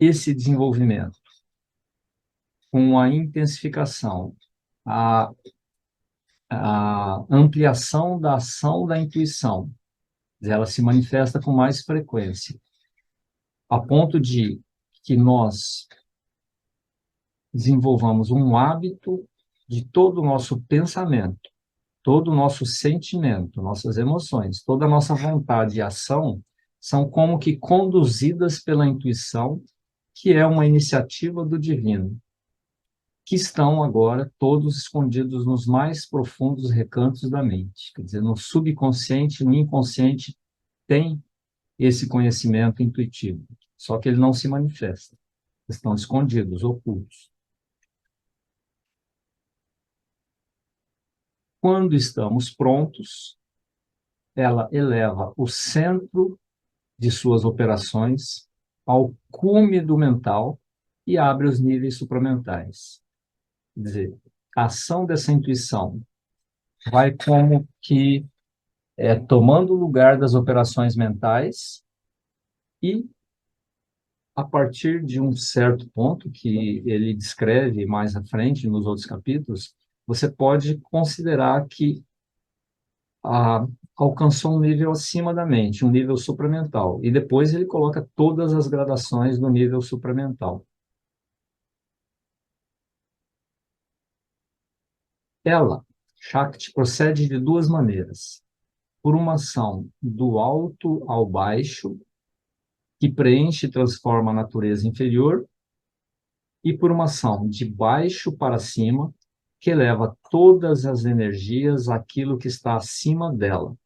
Esse desenvolvimento, com a intensificação, a, a ampliação da ação da intuição, ela se manifesta com mais frequência, a ponto de que nós desenvolvamos um hábito de todo o nosso pensamento, todo o nosso sentimento, nossas emoções, toda a nossa vontade e ação são como que conduzidas pela intuição, que é uma iniciativa do divino, que estão agora todos escondidos nos mais profundos recantos da mente. Quer dizer, no subconsciente, no inconsciente, tem esse conhecimento intuitivo, só que ele não se manifesta. Estão escondidos, ocultos. Quando estamos prontos, ela eleva o centro de suas operações ao cume do mental e abre os níveis supramentais. Quer dizer, a ação dessa intuição vai como que tomando o lugar das operações mentais e, a partir de um certo ponto, que ele descreve mais à frente nos outros capítulos, você pode considerar que a, alcançou um nível acima da mente, um nível supramental. E depois ele coloca todas as gradações do nível supramental. Ela, Shakti, procede de duas maneiras. Por uma ação do alto ao baixo, que preenche e transforma a natureza inferior, e por uma ação de baixo para cima, que eleva todas as energias àquilo que está acima dela,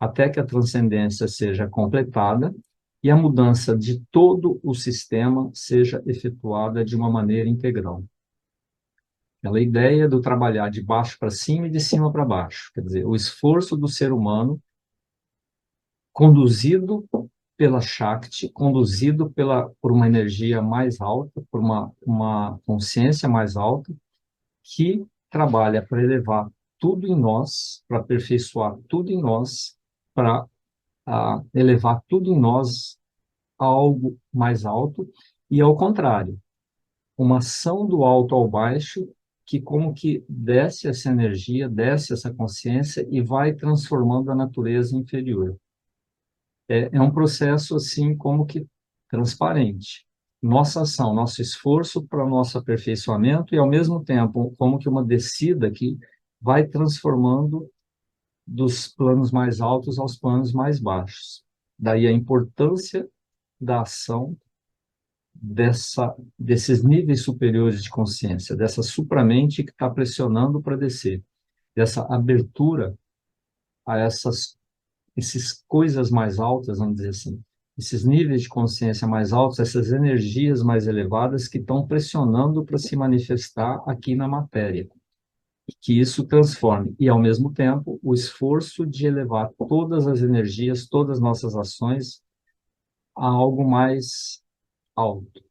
até que a transcendência seja completada e a mudança de todo o sistema seja efetuada de uma maneira integral. Aquela ideia do trabalhar de baixo para cima e de cima para baixo, quer dizer, o esforço do ser humano conduzido pela Shakti, conduzido por uma energia mais alta, por uma consciência mais alta, que trabalha para elevar tudo em nós, para aperfeiçoar tudo em nós, para elevar tudo em nós a algo mais alto, e ao contrário, uma ação do alto ao baixo, que como que desce essa energia, desce essa consciência e vai transformando a natureza inferior. É um processo assim como que transparente. Nossa ação, nosso esforço para o nosso aperfeiçoamento e, ao mesmo tempo, como que uma descida que vai transformando dos planos mais altos aos planos mais baixos. Daí a importância da ação desses níveis superiores de consciência, dessa supramente que está pressionando para descer, dessa abertura a essas coisas mais altas, vamos dizer assim, esses níveis de consciência mais altos, essas energias mais elevadas que estão pressionando para se manifestar aqui na matéria. E que isso transforme. E, ao mesmo tempo, o esforço de elevar todas as energias, todas as nossas ações a algo mais alto.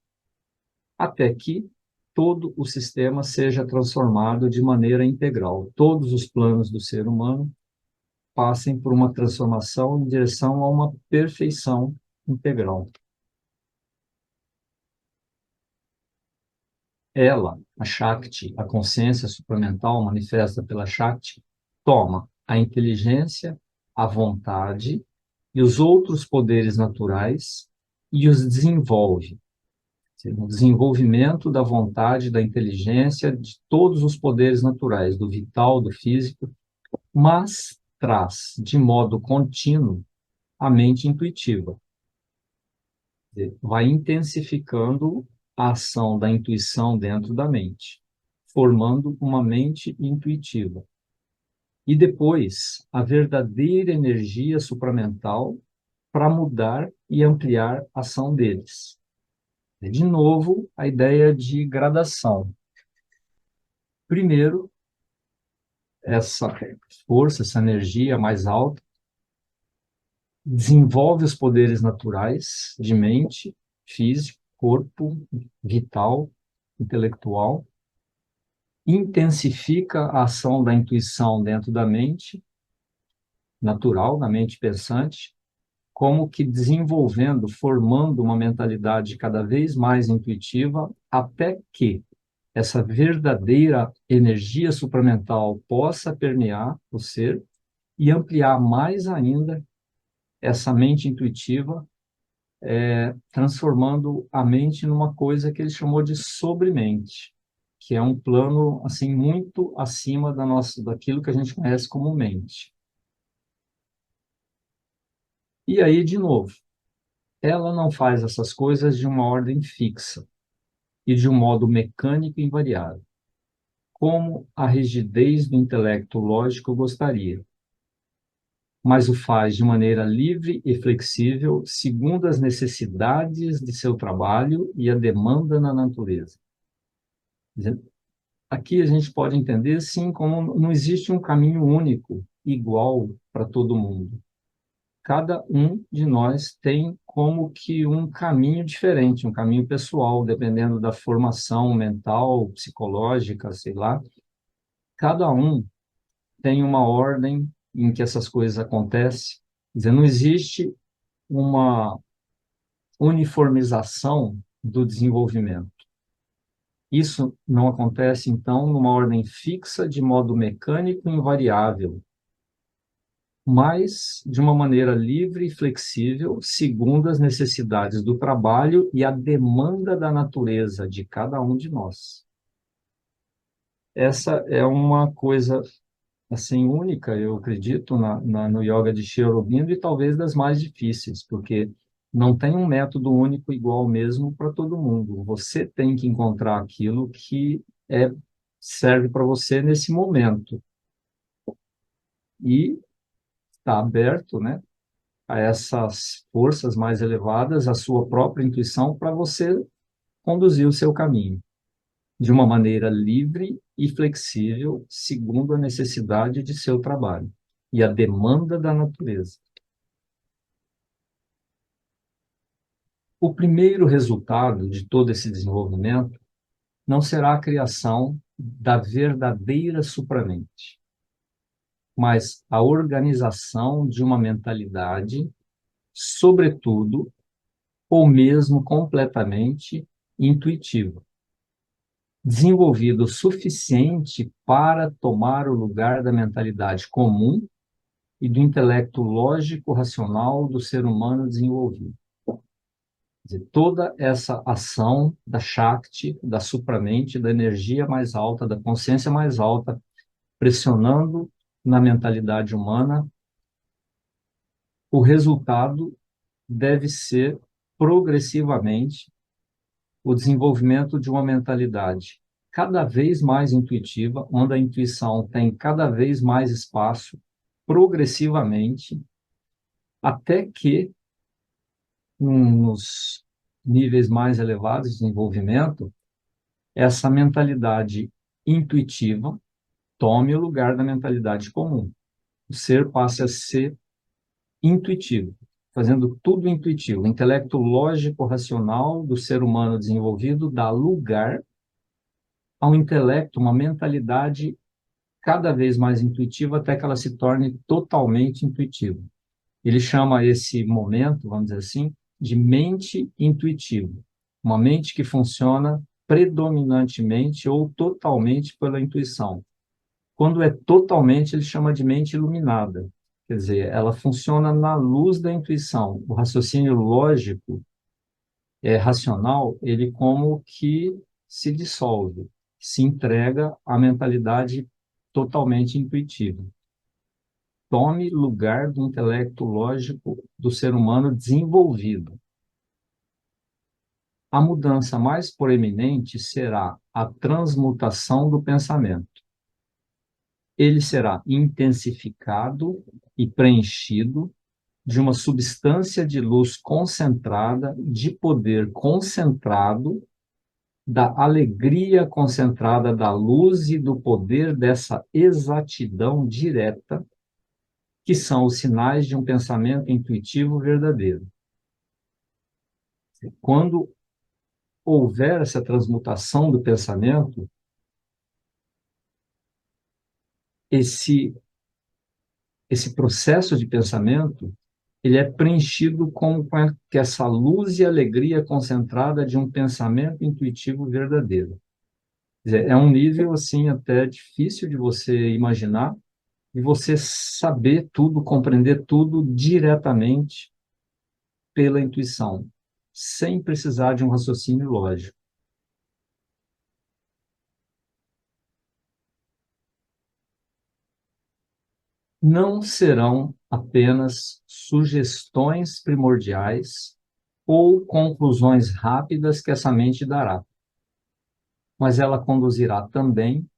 até que todo o sistema seja transformado de maneira integral. Todos os planos do ser humano passem por uma transformação em direção a uma perfeição integral. Ela, a Shakti, a consciência supramental manifesta pela Shakti, toma a inteligência, a vontade e os outros poderes naturais e os desenvolve. O desenvolvimento da vontade, da inteligência, de todos os poderes naturais, do vital, do físico, mas traz de modo contínuo a mente intuitiva. Vai intensificando a ação da intuição dentro da mente, formando uma mente intuitiva. E depois, a verdadeira energia supramental para mudar e ampliar a ação deles. De novo, a ideia de gradação. Primeiro, essa força, essa energia mais alta, desenvolve os poderes naturais de mente, físico, corpo, vital, intelectual, intensifica a ação da intuição dentro da mente, natural, da mente pensante, como que desenvolvendo, formando uma mentalidade cada vez mais intuitiva, até que essa verdadeira energia supramental possa permear o ser e ampliar mais ainda essa mente intuitiva, transformando a mente numa coisa que ele chamou de sobremente, que é um plano assim muito acima da nossa, daquilo que a gente conhece como mente. E aí, de novo, ela não faz essas coisas de uma ordem fixa e de um modo mecânico e invariável, como a rigidez do intelecto lógico gostaria, mas o faz de maneira livre e flexível, segundo as necessidades de seu trabalho e a demanda na natureza. Aqui a gente pode entender, sim, como não existe um caminho único, igual para todo mundo. Cada um de nós tem como que um caminho diferente, um caminho pessoal, dependendo da formação mental, psicológica, sei lá. Cada um tem uma ordem em que essas coisas acontecem. Quer dizer, não existe uma uniformização do desenvolvimento. Isso não acontece, então, numa ordem fixa, de modo mecânico e invariável, mas de uma maneira livre e flexível, segundo as necessidades do trabalho e a demanda da natureza de cada um de nós. Essa é uma coisa assim única, eu acredito, no yoga de Sri Aurobindo e talvez das mais difíceis, porque não tem um método único igual mesmo para todo mundo. Você tem que encontrar aquilo que serve para você nesse momento e está aberto, né, a essas forças mais elevadas, a sua própria intuição, para você conduzir o seu caminho de uma maneira livre e flexível, segundo a necessidade de seu trabalho e a demanda da natureza. O primeiro resultado de todo esse desenvolvimento não será a criação da verdadeira supramente, mas a organização de uma mentalidade, sobretudo, ou mesmo completamente intuitiva, desenvolvida o suficiente para tomar o lugar da mentalidade comum e do intelecto lógico-racional do ser humano desenvolvido. Quer dizer, toda essa ação da Shakti, da supramente, da energia mais alta, da consciência mais alta, pressionando na mentalidade humana, o resultado deve ser progressivamente o desenvolvimento de uma mentalidade cada vez mais intuitiva, onde a intuição tem cada vez mais espaço, progressivamente, até que, nos níveis mais elevados de desenvolvimento, essa mentalidade intuitiva tome o lugar da mentalidade comum. O ser passe a ser intuitivo. fazendo tudo intuitivo. O intelecto lógico racional do ser humano desenvolvido dá lugar a um intelecto, uma mentalidade cada vez mais intuitiva até que ela se torne totalmente intuitiva. Ele chama esse momento, vamos dizer assim, de mente intuitiva. Uma mente que funciona predominantemente ou totalmente pela intuição. Quando é totalmente, ele chama de mente iluminada. Quer dizer, ela funciona na luz da intuição. O raciocínio lógico, racional, ele como que se dissolve, se entrega à mentalidade totalmente intuitiva. Tome lugar do intelecto lógico do ser humano desenvolvido. A mudança mais proeminente será a transmutação do pensamento. Ele será intensificado e preenchido de uma substância de luz concentrada, de poder concentrado, da alegria concentrada da luz e do poder dessa exatidão direta, que são os sinais de um pensamento intuitivo verdadeiro. Quando houver essa transmutação do pensamento, esse processo de pensamento, ele é preenchido com essa luz e alegria concentrada de um pensamento intuitivo verdadeiro. Quer dizer, é um nível assim até difícil de você imaginar, e você saber tudo, compreender tudo diretamente pela intuição, sem precisar de um raciocínio lógico. Não serão apenas sugestões primordiais ou conclusões rápidas que essa mente dará, mas ela conduzirá também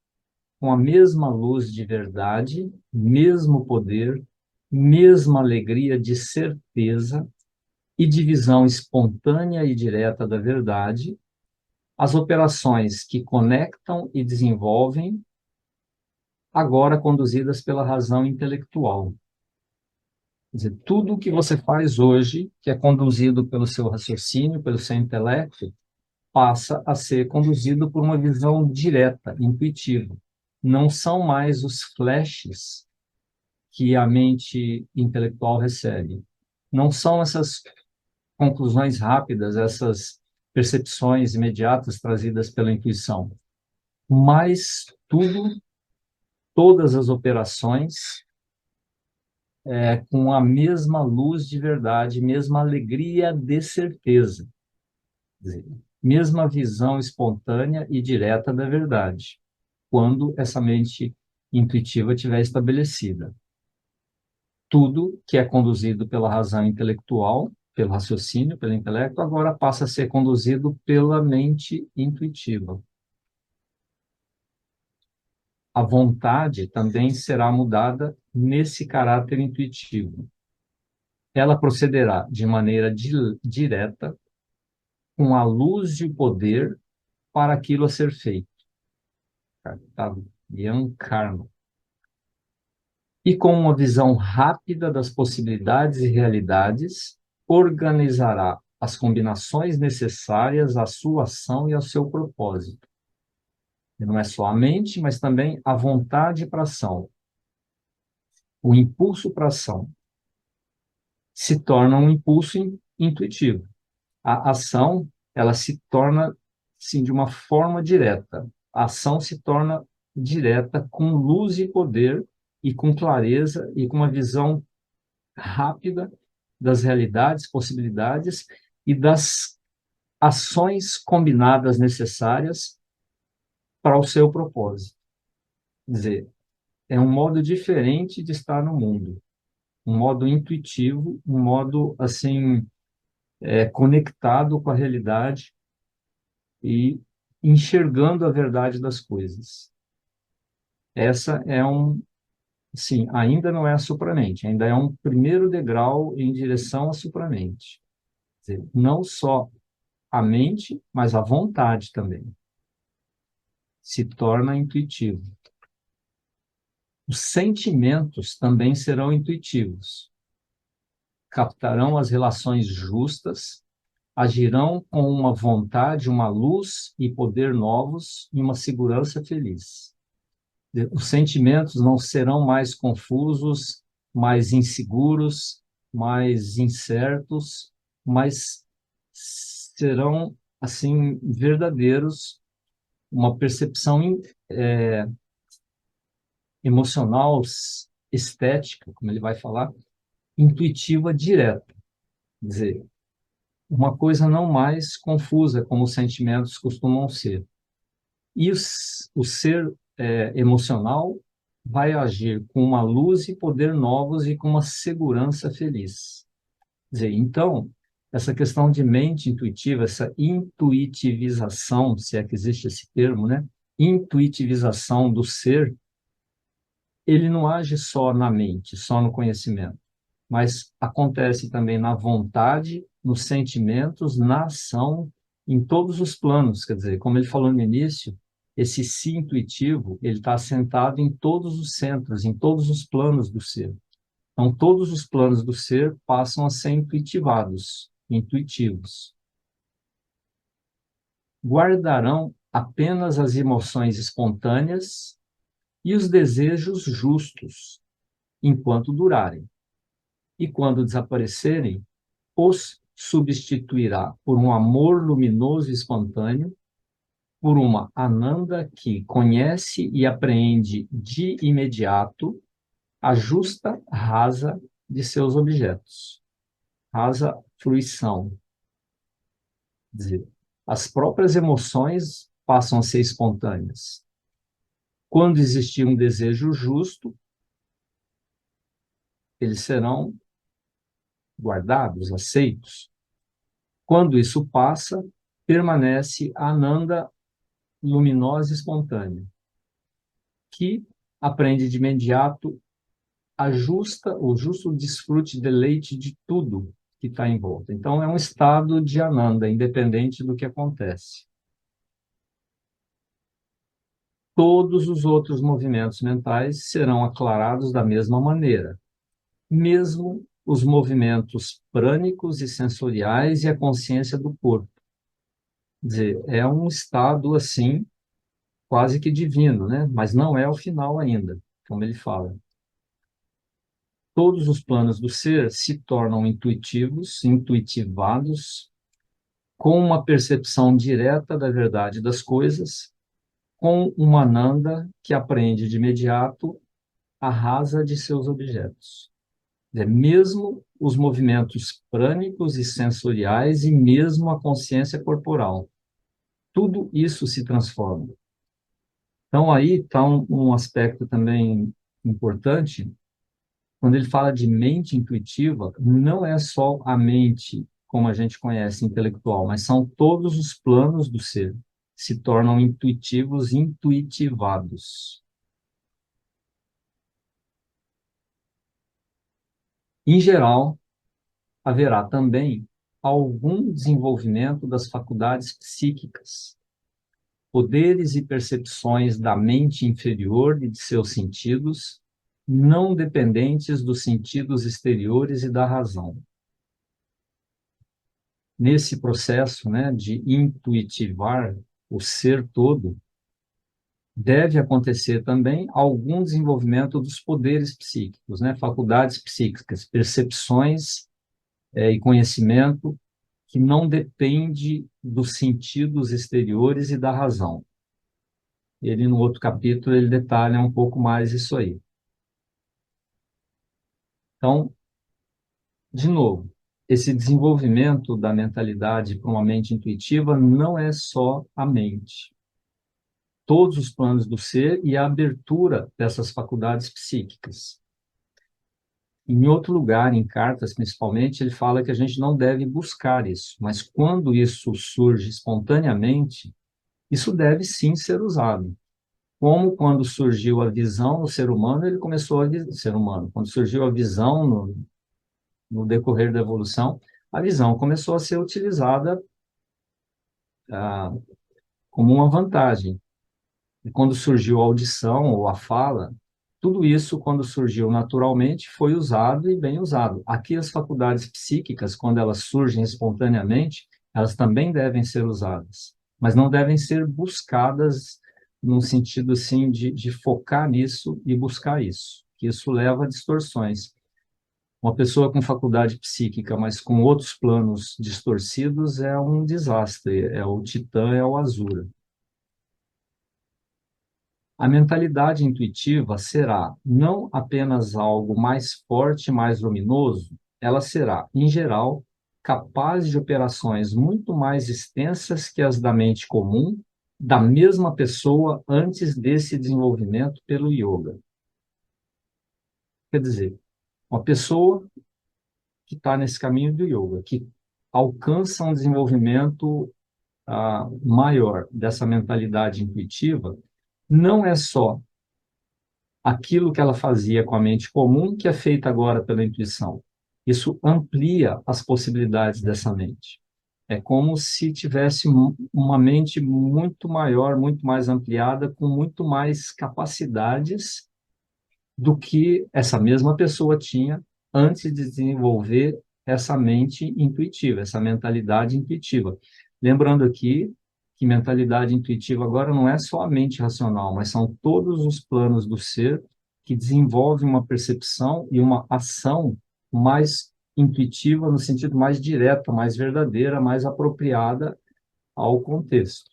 com a mesma luz de verdade, mesmo poder, mesma alegria de certeza e de visão espontânea e direta da verdade, as operações que conectam e desenvolvem, agora conduzidas pela razão intelectual. Quer dizer, tudo o que você faz hoje, que é conduzido pelo seu raciocínio, pelo seu intelecto, passa a ser conduzido por uma visão direta, intuitiva. Não são mais os flashes que a mente intelectual recebe. Não são essas conclusões rápidas, essas percepções imediatas trazidas pela intuição, mas tudo, todas as operações com a mesma luz de verdade, mesma alegria de certeza, quer dizer, mesma visão espontânea e direta da verdade, quando essa mente intuitiva estiver estabelecida. Tudo que é conduzido pela razão intelectual, pelo raciocínio, pelo intelecto, agora passa a ser conduzido pela mente intuitiva. A vontade também será mudada nesse caráter intuitivo. Ela procederá de maneira direta, com a luz e o poder para aquilo a ser feito. Yan Karma. E com uma visão rápida das possibilidades e realidades, organizará as combinações necessárias à sua ação e ao seu propósito. E não é só a mente, mas também a vontade para a ação. O impulso para a ação se torna um impulso intuitivo. A ação, ela se torna, sim, de uma forma direta. A ação se torna direta com luz e poder e com clareza e com uma visão rápida das realidades, possibilidades e das ações combinadas necessárias para o seu propósito. Quer dizer, é um modo diferente de estar no mundo, um modo intuitivo, um modo assim conectado com a realidade e enxergando a verdade das coisas. Essa é sim, ainda não é a supramente, ainda é um primeiro degrau em direção à supramente. Quer dizer, não só a mente, mas a vontade também se torna intuitivo. Os sentimentos também serão intuitivos. captarão as relações justas, agirão com uma vontade, uma luz e poder novos e uma segurança feliz. Os sentimentos não serão mais confusos, mais inseguros, mais incertos, mas serão, assim, verdadeiros, uma percepção emocional, estética, como ele vai falar, intuitiva direta. Quer dizer, uma coisa não mais confusa, como os sentimentos costumam ser. E o ser emocional vai agir com uma luz e poder novos e com uma segurança feliz. Quer dizer, então, essa questão de mente intuitiva, essa intuitivização, se é que existe esse termo, né? Intuitivização do ser, ele não age só na mente, só no conhecimento, mas acontece também na vontade, nos sentimentos, na ação, em todos os planos. Quer dizer, como ele falou no início, esse si intuitivo, ele está assentado em todos os centros, em todos os planos do ser. Então, todos os planos do ser passam a ser intuitivados, intuitivos. Guardarão apenas as emoções espontâneas e os desejos justos, enquanto durarem. E quando desaparecerem, os substituirá por um amor luminoso e espontâneo, por uma Ananda que conhece e apreende de imediato a justa rasa de seus objetos, rasa fruição. Quer dizer, as próprias emoções passam a ser espontâneas. Quando existir um desejo justo, eles serão guardados, aceitos. Quando isso passa, permanece a Ananda luminosa e espontânea, que aprende de imediato o justo desfrute, deleite de tudo que está em volta. Então, é um estado de Ananda, independente do que acontece. Todos os outros movimentos mentais serão aclarados da mesma maneira, mesmo os movimentos prânicos e sensoriais e a consciência do corpo. Quer dizer, é um estado assim, quase que divino, né? Mas não é o final ainda, como ele fala. Todos os planos do ser se tornam intuitivos, intuitivados, com uma percepção direta da verdade das coisas, com uma Ananda que aprende de imediato a rasa de seus objetos. Mesmo os movimentos prânicos e sensoriais e mesmo a consciência corporal. Tudo isso se transforma. Então, aí está um aspecto também importante. Quando ele fala de mente intuitiva, não é só a mente, como a gente conhece, intelectual, mas são todos os planos do ser se tornam intuitivos, intuitivados. Em geral, haverá também algum desenvolvimento das faculdades psíquicas, poderes e percepções da mente inferior e de seus sentidos, não dependentes dos sentidos exteriores e da razão. Nesse processo, né, de intuitivar o ser todo, deve acontecer também algum desenvolvimento dos poderes psíquicos, né, faculdades psíquicas, percepções e conhecimento que não depende dos sentidos exteriores e da razão. Ele, no outro capítulo, ele detalha um pouco mais isso aí. Então, de novo, esse desenvolvimento da mentalidade para uma mente intuitiva não é só a mente. Todos os planos do ser e a abertura dessas faculdades psíquicas. Em outro lugar, em cartas principalmente, ele fala que a gente não deve buscar isso, mas quando isso surge espontaneamente, isso deve sim ser usado. Como quando surgiu a visão no ser humano, ele começou a ser humano. Quando surgiu a visão no decorrer da evolução, a visão começou a ser utilizada como uma vantagem. E quando surgiu a audição ou a fala, Tudo isso, quando surgiu naturalmente, foi usado e bem usado. Aqui, as faculdades psíquicas, quando elas surgem espontaneamente, elas também devem ser usadas, mas não devem ser buscadas no sentido assim de focar nisso e buscar isso, que isso leva a distorções. Uma pessoa com faculdade psíquica, mas com outros planos distorcidos, é um desastre, é o Titã, é o Azura. A mentalidade intuitiva será não apenas algo mais forte, mais luminoso, ela será, em geral, capaz de operações muito mais extensas que as da mente comum, da mesma pessoa antes desse desenvolvimento pelo yoga. Quer dizer, uma pessoa que está nesse caminho do yoga, que alcança um desenvolvimento maior dessa mentalidade intuitiva, não é só aquilo que ela fazia com a mente comum, que é feita agora pela intuição. Isso amplia as possibilidades dessa mente. É como se tivesse uma mente muito maior, muito mais ampliada, com muito mais capacidades do que essa mesma pessoa tinha antes de desenvolver essa mente intuitiva, essa mentalidade intuitiva. Lembrando aqui que mentalidade intuitiva agora não é só a mente racional, mas são todos os planos do ser que desenvolvem uma percepção e uma ação mais intuitiva, no sentido mais direta, mais verdadeira, mais apropriada ao contexto.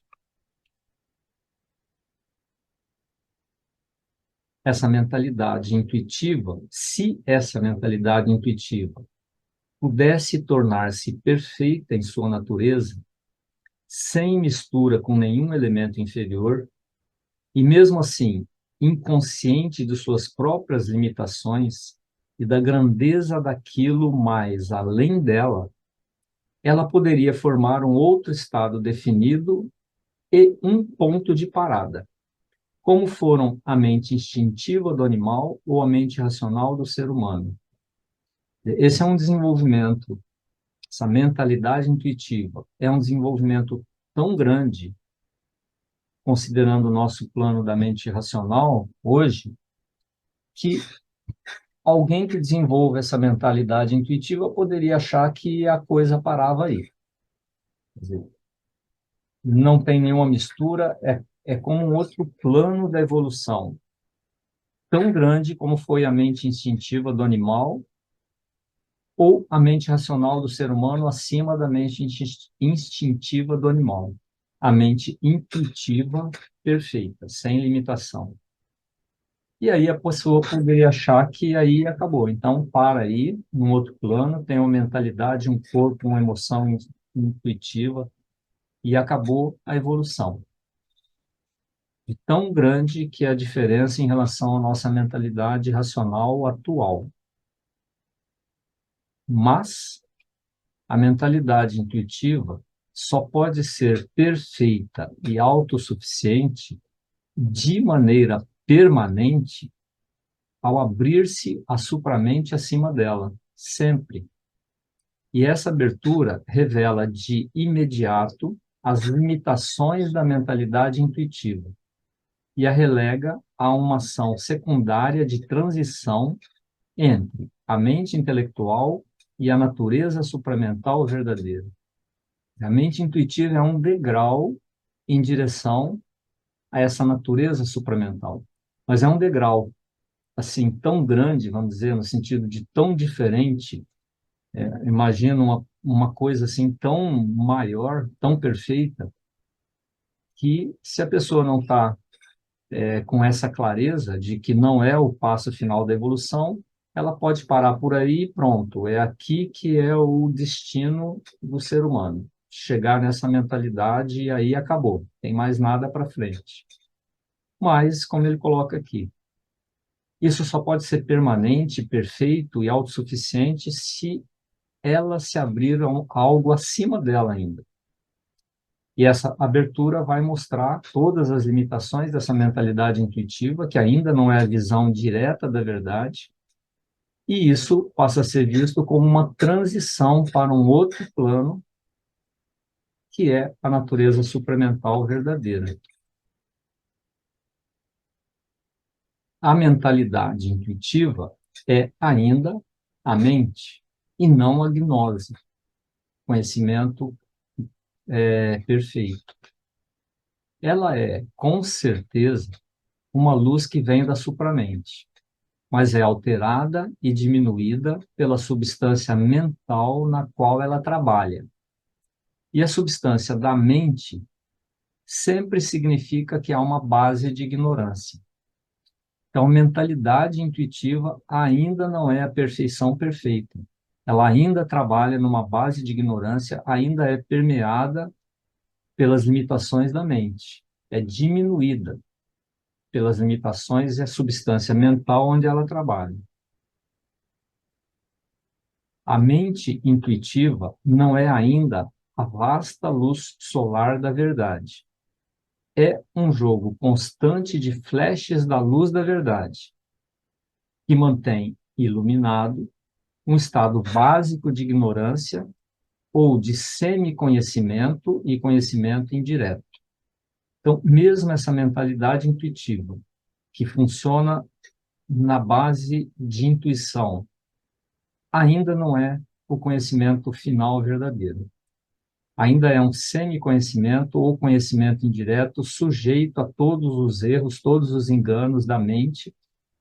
Essa mentalidade intuitiva, se essa mentalidade intuitiva pudesse tornar-se perfeita em sua natureza, sem mistura com nenhum elemento inferior, e mesmo assim, inconsciente de suas próprias limitações e da grandeza daquilo mais além dela, ela poderia formar um outro estado definido e um ponto de parada, como foram a mente instintiva do animal ou a mente racional do ser humano. Esse é um desenvolvimento, essa mentalidade intuitiva, é um desenvolvimento tão grande, considerando o nosso plano da mente racional hoje, que alguém que desenvolve essa mentalidade intuitiva poderia achar que a coisa parava aí. Quer dizer, não tem nenhuma mistura, é como um outro plano da evolução, tão grande como foi a mente instintiva do animal ou a mente racional do ser humano acima da mente instintiva do animal. A mente intuitiva perfeita, sem limitação. E aí a pessoa poderia achar que aí acabou. Então, para aí, num outro plano, tem uma mentalidade, um corpo, uma emoção intuitiva, e acabou a evolução. E tão grande que é a diferença em relação à nossa mentalidade racional atual. Mas a mentalidade intuitiva só pode ser perfeita e autossuficiente de maneira permanente ao abrir-se a supramente acima dela, sempre. E essa abertura revela de imediato as limitações da mentalidade intuitiva e a relega a uma ação secundária de transição entre a mente intelectual e a natureza supramental verdadeira. A mente intuitiva é um degrau em direção a essa natureza supramental, mas é um degrau assim tão grande, vamos dizer, no sentido de tão diferente. Imagina uma coisa assim tão maior, tão perfeita, que se a pessoa não está com essa clareza de que não é o passo final da evolução, ela pode parar por aí e pronto, é aqui que é o destino do ser humano. Chegar nessa mentalidade e aí acabou, tem mais nada para frente. Mas, como ele coloca aqui, isso só pode ser permanente, perfeito e autossuficiente se ela se abrir a algo acima dela ainda. E essa abertura vai mostrar todas as limitações dessa mentalidade intuitiva, que ainda não é a visão direta da verdade, e isso passa a ser visto como uma transição para um outro plano, que é a natureza supramental verdadeira. A mentalidade intuitiva é ainda a mente e não a gnose, conhecimento perfeito. Ela é, com certeza, uma luz que vem da supramente, mas é alterada e diminuída pela substância mental na qual ela trabalha. E a substância da mente sempre significa que há uma base de ignorância. Então, mentalidade intuitiva ainda não é a perfeição perfeita. Ela ainda trabalha numa base de ignorância, ainda é permeada pelas limitações da mente. É diminuída pelas limitações e a substância mental onde ela trabalha. A mente intuitiva não é ainda a vasta luz solar da verdade. É um jogo constante de flashes da luz da verdade, que mantém iluminado um estado básico de ignorância ou de semi-conhecimento e conhecimento indireto. Então, mesmo essa mentalidade intuitiva, que funciona na base de intuição, ainda não é o conhecimento final verdadeiro. Ainda é um semi-conhecimento ou conhecimento indireto sujeito a todos os erros, todos os enganos da mente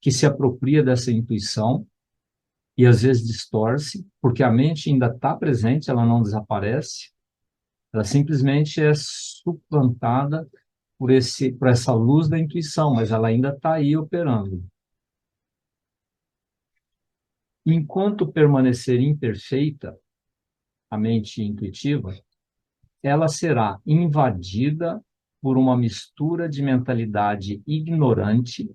que se apropria dessa intuição e às vezes distorce, porque a mente ainda está presente, ela não desaparece, ela simplesmente é suplantada por essa luz da intuição, mas ela ainda está aí operando. Enquanto permanecer imperfeita, a mente intuitiva, ela será invadida por uma mistura de mentalidade ignorante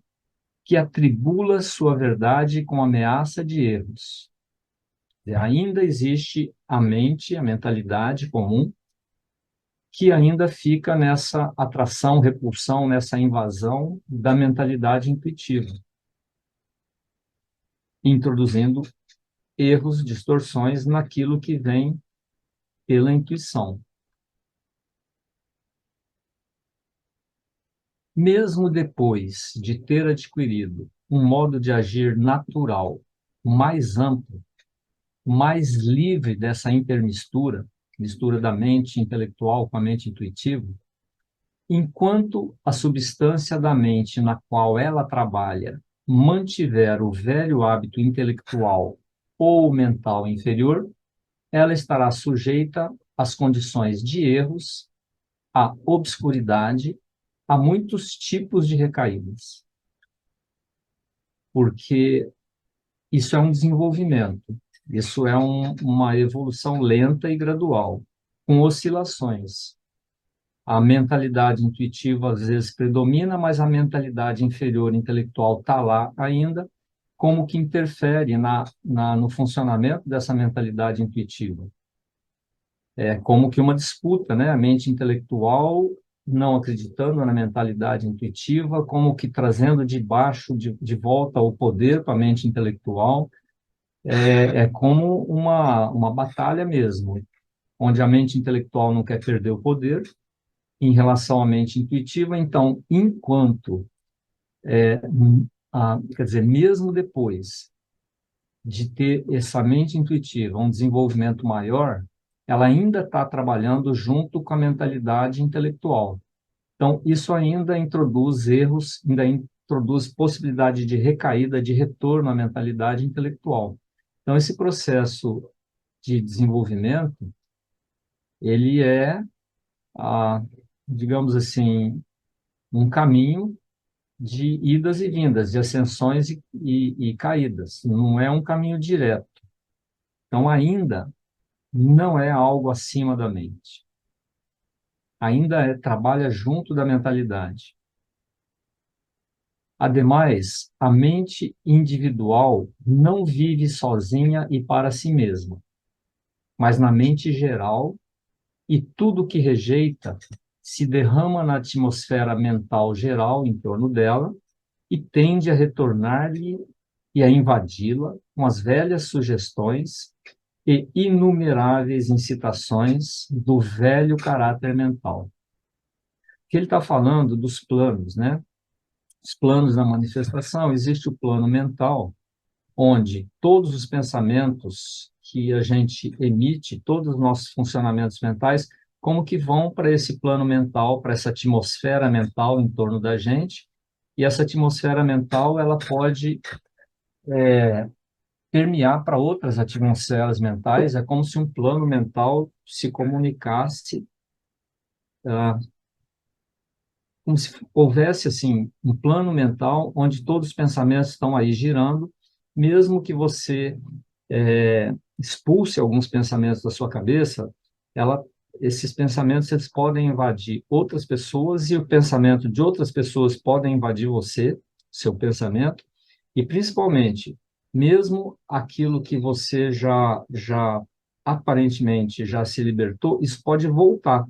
que atribula sua verdade com ameaça de erros. E ainda existe a mente, a mentalidade comum, que ainda fica nessa atração, repulsão, nessa invasão da mentalidade intuitiva, introduzindo erros, distorções naquilo que vem pela intuição. Mesmo depois de ter adquirido um modo de agir natural, mais amplo, mais livre dessa intermistura, mistura da mente intelectual com a mente intuitiva, enquanto a substância da mente na qual ela trabalha mantiver o velho hábito intelectual ou mental inferior, ela estará sujeita às condições de erros, à obscuridade, a muitos tipos de recaídas. Porque isso é um desenvolvimento, isso é uma evolução lenta e gradual, com oscilações. A mentalidade intuitiva às vezes predomina, mas a mentalidade inferior intelectual está lá ainda, como que interfere no funcionamento dessa mentalidade intuitiva. É como que uma disputa, né? A mente intelectual não acreditando na mentalidade intuitiva, como que trazendo de volta o poder para a mente intelectual. É como uma batalha mesmo, onde a mente intelectual não quer perder o poder em relação à mente intuitiva. Então, quer dizer, mesmo depois de ter essa mente intuitiva, um desenvolvimento maior, ela ainda está trabalhando junto com a mentalidade intelectual. Então, isso ainda introduz erros, ainda introduz possibilidade de recaída, de retorno à mentalidade intelectual. Então, esse processo de desenvolvimento, ele é, digamos assim, um caminho de idas e vindas, de ascensões e caídas. Não é um caminho direto. Então, ainda não é algo acima da mente. Ainda trabalha junto da mentalidade. Ademais, a mente individual não vive sozinha e para si mesma, mas na mente geral, e tudo que rejeita se derrama na atmosfera mental geral em torno dela e tende a retornar-lhe e a invadi-la com as velhas sugestões e inumeráveis incitações do velho caráter mental. Que ele está falando dos planos, né? os planos da manifestação, existe o plano mental, onde todos os pensamentos que a gente emite, todos os nossos funcionamentos mentais, como que vão para esse plano mental, para essa atmosfera mental em torno da gente, e essa atmosfera mental, ela pode permear para outras atmosferas mentais, é como se um plano mental se comunicasse, como se houvesse assim um plano mental onde todos os pensamentos estão aí girando, mesmo que você expulse alguns pensamentos da sua cabeça, esses pensamentos eles podem invadir outras pessoas e o pensamento de outras pessoas podem invadir você, seu pensamento, e principalmente, mesmo aquilo que você já aparentemente já se libertou, isso pode voltar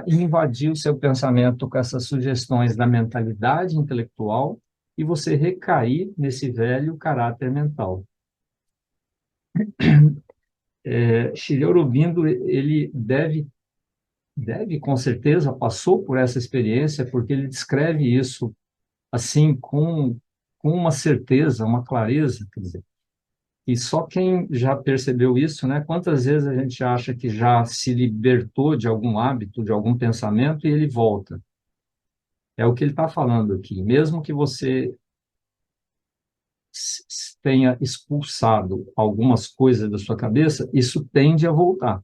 e invadir o seu pensamento com essas sugestões da mentalidade intelectual e você recair nesse velho caráter mental. Shiryu Aurobindo, ele deve com certeza passou por essa experiência, porque ele descreve isso assim com uma certeza, uma clareza, quer dizer, e só quem já percebeu isso, né? Quantas vezes a gente acha que já se libertou de algum hábito, de algum pensamento e ele volta? É o que ele está falando aqui. Mesmo que você tenha expulsado algumas coisas da sua cabeça, isso tende a voltar.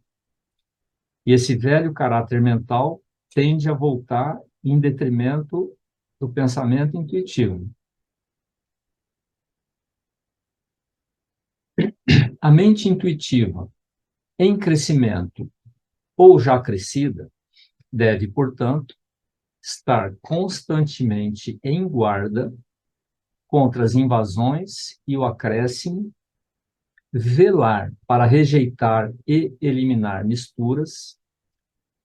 E esse velho caráter mental tende a voltar em detrimento do pensamento intuitivo. A mente intuitiva, em crescimento ou já crescida, deve, portanto, estar constantemente em guarda contra as invasões e o acréscimo, velar para rejeitar e eliminar misturas,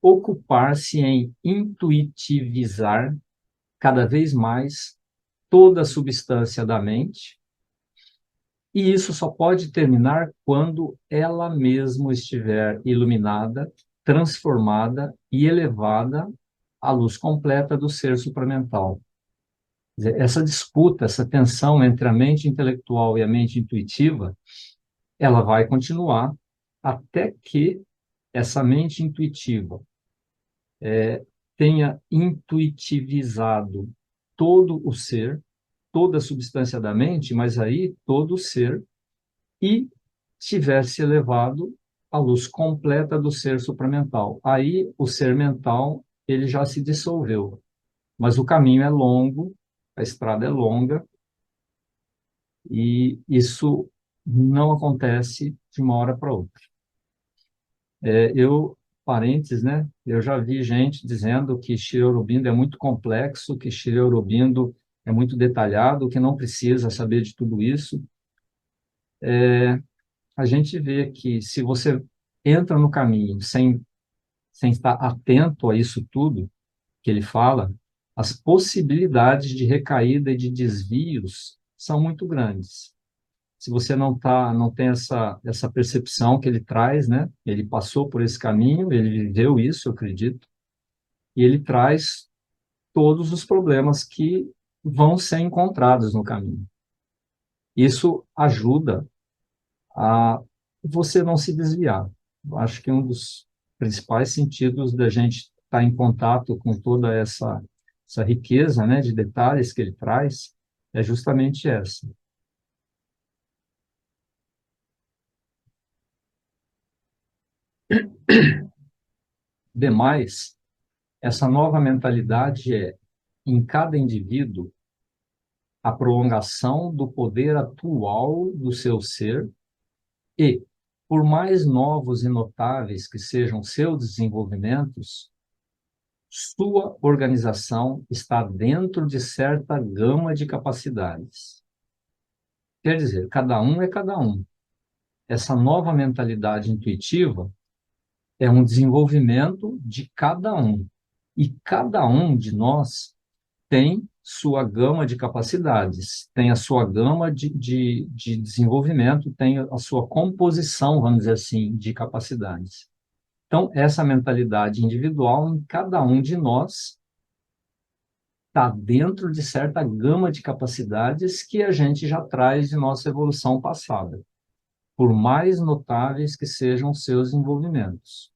ocupar-se em intuitivizar cada vez mais toda a substância da mente, e isso só pode terminar quando ela mesma estiver iluminada, transformada e elevada à luz completa do ser supramental. Essa disputa, essa tensão entre a mente intelectual e a mente intuitiva, ela vai continuar até que essa mente intuitiva tenha intuitivizado todo o ser, toda a substância da mente, mas aí todo o ser, e tivesse elevado à luz completa do ser supramental. Aí o ser mental ele já se dissolveu, mas o caminho é longo, a estrada é longa, e isso não acontece de uma hora para outra. Parênteses, né? Eu já vi gente dizendo que Shri Aurobindo é muito complexo, que Shri Aurobindo é muito detalhado, que não precisa saber de tudo isso. A gente vê que se você entra no caminho sem estar atento a isso tudo que ele fala, as possibilidades de recaída e de desvios são muito grandes. Se você não tem essa percepção que ele traz, né? Ele passou por esse caminho, ele viveu isso, eu acredito, e ele traz todos os problemas que vão ser encontrados no caminho. Isso ajuda a você não se desviar. Eu acho que um dos principais sentidos da gente estar em contato com toda essa riqueza, né, de detalhes que ele traz é justamente essa. Demais, essa nova mentalidade é, em cada indivíduo, a prolongação do poder atual do seu ser e, por mais novos e notáveis que sejam seus desenvolvimentos, sua organização está dentro de certa gama de capacidades. Quer dizer, cada um é cada um. Essa nova mentalidade intuitiva é um desenvolvimento de cada um. E cada um de nós tem sua gama de capacidades, tem a sua gama de desenvolvimento, tem a sua composição, vamos dizer assim, de capacidades. Então, essa mentalidade individual em cada um de nós está dentro de certa gama de capacidades que a gente já traz de nossa evolução passada, por mais notáveis que sejam seus envolvimentos.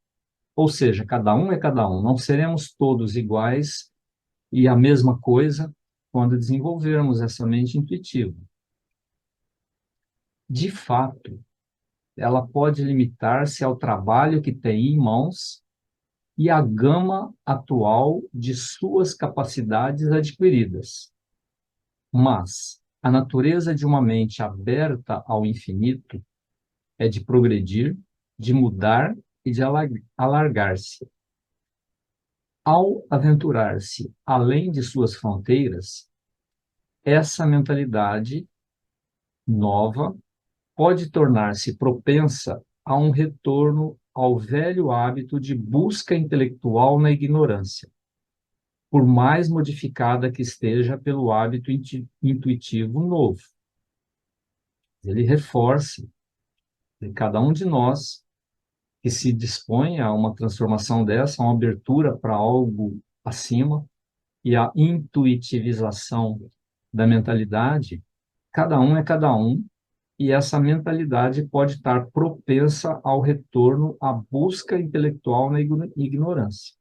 Ou seja, cada um é cada um, não seremos todos iguais e a mesma coisa quando desenvolvermos essa mente intuitiva. De fato, ela pode limitar-se ao trabalho que tem em mãos e à gama atual de suas capacidades adquiridas. Mas a natureza de uma mente aberta ao infinito é de progredir, de mudar e de alargar-se. Ao aventurar-se além de suas fronteiras, essa mentalidade nova pode tornar-se propensa a um retorno ao velho hábito de busca intelectual na ignorância, por mais modificada que esteja pelo hábito intuitivo novo. Ele reforça em cada um de nós que se dispõe a uma transformação dessa, uma abertura para algo acima, e a intuitivização da mentalidade, cada um é cada um, e essa mentalidade pode estar propensa ao retorno à busca intelectual na ignorância,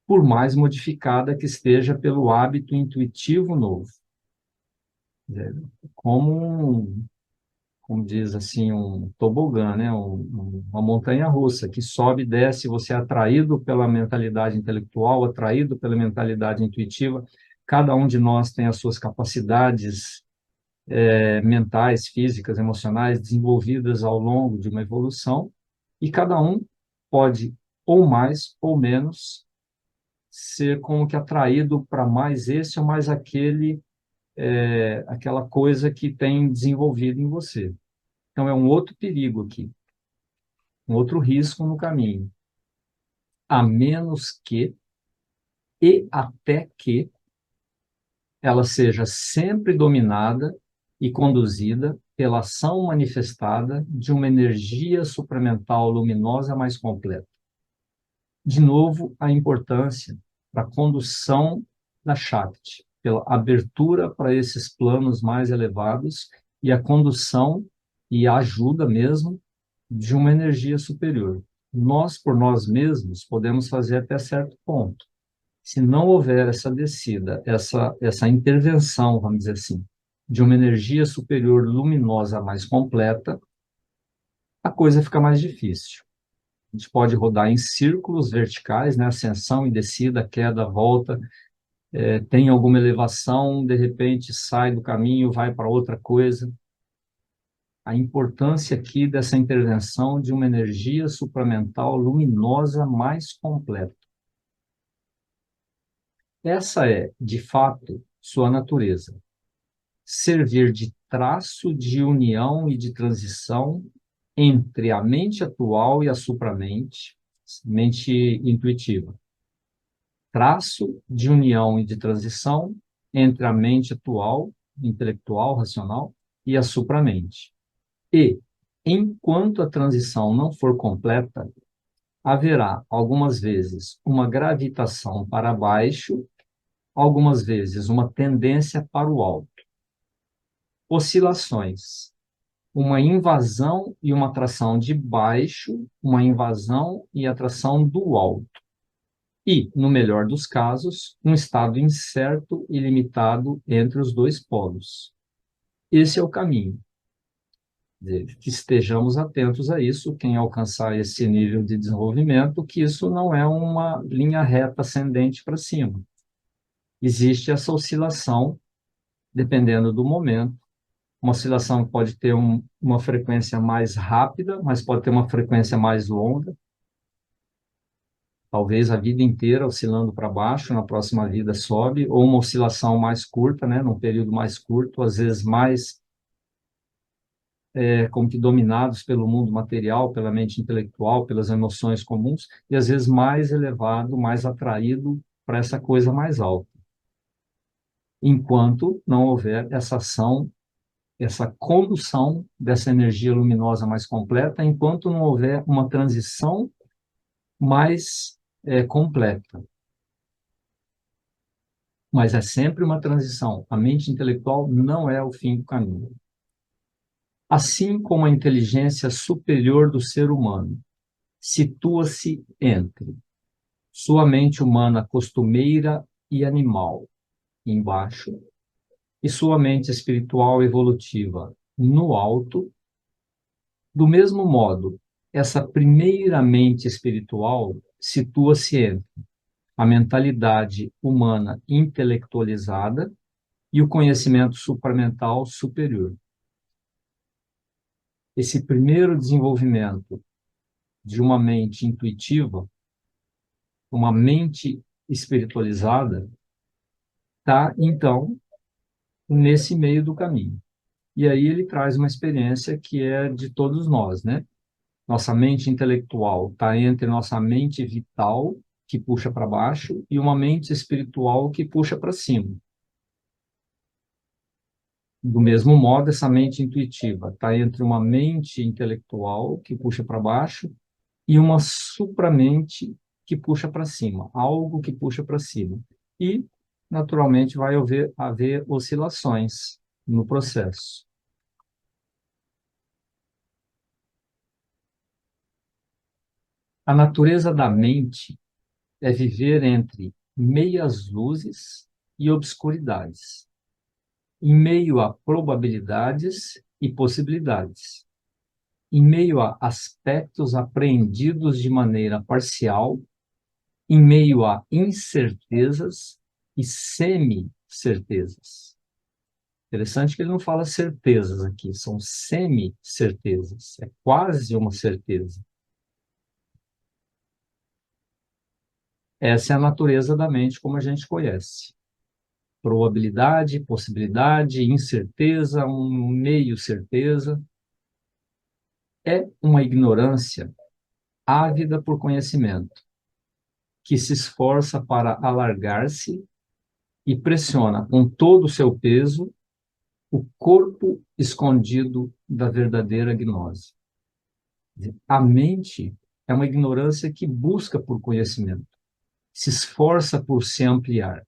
por mais modificada que esteja pelo hábito intuitivo novo. Como, como diz assim, um tobogã, né? Uma montanha-russa que sobe e desce, você é atraído pela mentalidade intelectual, atraído pela mentalidade intuitiva. Cada um de nós tem as suas capacidades mentais, físicas, emocionais, desenvolvidas ao longo de uma evolução, e cada um pode, ou mais ou menos, ser como que atraído para mais esse ou mais aquele, aquela coisa que tem desenvolvido em você. Então, é um outro perigo aqui, um outro risco no caminho. A menos que, e até que, ela seja sempre dominada e conduzida pela ação manifestada de uma energia supramental luminosa mais completa. De novo, a importância da condução da Shakti, pela abertura para esses planos mais elevados e a condução e a ajuda mesmo de uma energia superior. Nós, por nós mesmos, podemos fazer até certo ponto. Se não houver essa descida, essa intervenção, vamos dizer assim, de uma energia superior luminosa mais completa, a coisa fica mais difícil. A gente pode rodar em círculos verticais, né? Ascensão e descida, queda, volta, tem alguma elevação, de repente sai do caminho, vai para outra coisa. A importância aqui dessa intervenção de uma energia supramental luminosa mais completa. Essa é, de fato, sua natureza. Servir de traço de união e de transição entre a mente atual e a supramente, mente intuitiva. Traço de união e de transição entre a mente atual, intelectual, racional, e a supramente. E, enquanto a transição não for completa, haverá, algumas vezes, uma gravitação para baixo, algumas vezes, uma tendência para o alto. Oscilações. Uma invasão e uma atração de baixo, uma invasão e atração do alto. E, no melhor dos casos, um estado incerto e limitado entre os dois polos. Esse é o caminho. Que estejamos atentos a isso, quem alcançar esse nível de desenvolvimento, que isso não é uma linha reta ascendente para cima. Existe essa oscilação, dependendo do momento. Uma oscilação pode ter uma frequência mais rápida, mas pode ter uma frequência mais longa. Talvez a vida inteira oscilando para baixo, na próxima vida sobe, ou uma oscilação mais curta, né, num período mais curto, às vezes mais como que dominados pelo mundo material, pela mente intelectual, pelas emoções comuns, e às vezes mais elevado, mais atraído para essa coisa mais alta. Enquanto não houver essa ação, essa condução dessa energia luminosa mais completa, enquanto não houver uma transição mais completa. mas é sempre uma transição. A mente intelectual não é o fim do caminho. Assim como a inteligência superior do ser humano situa-se entre sua mente humana costumeira e animal, embaixo, e sua mente espiritual evolutiva, no alto, do mesmo modo, essa primeira mente espiritual situa-se entre a mentalidade humana intelectualizada e o conhecimento supramental superior. Esse primeiro desenvolvimento de uma mente intuitiva, uma mente espiritualizada, está, então, nesse meio do caminho. E aí ele traz uma experiência que é de todos nós, né? Nossa mente intelectual está entre nossa mente vital, que puxa para baixo, e uma mente espiritual que puxa para cima. Do mesmo modo, essa mente intuitiva está entre uma mente intelectual, que puxa para baixo, e uma supramente que puxa para cima, algo que puxa para cima. E, naturalmente, vai haver oscilações no processo. A natureza da mente é viver entre meias luzes e obscuridades, em meio a probabilidades e possibilidades, em meio a aspectos apreendidos de maneira parcial, em meio a incertezas e semi-certezas. Interessante que ele não fala certezas aqui, são semi-certezas, é quase uma certeza. Essa é a natureza da mente como a gente conhece. Probabilidade, possibilidade, incerteza, um meio certeza. É uma ignorância ávida por conhecimento, que se esforça para alargar-se e pressiona com todo o seu peso o corpo escondido da verdadeira gnose. A mente é uma ignorância que busca por conhecimento, se esforça por se ampliar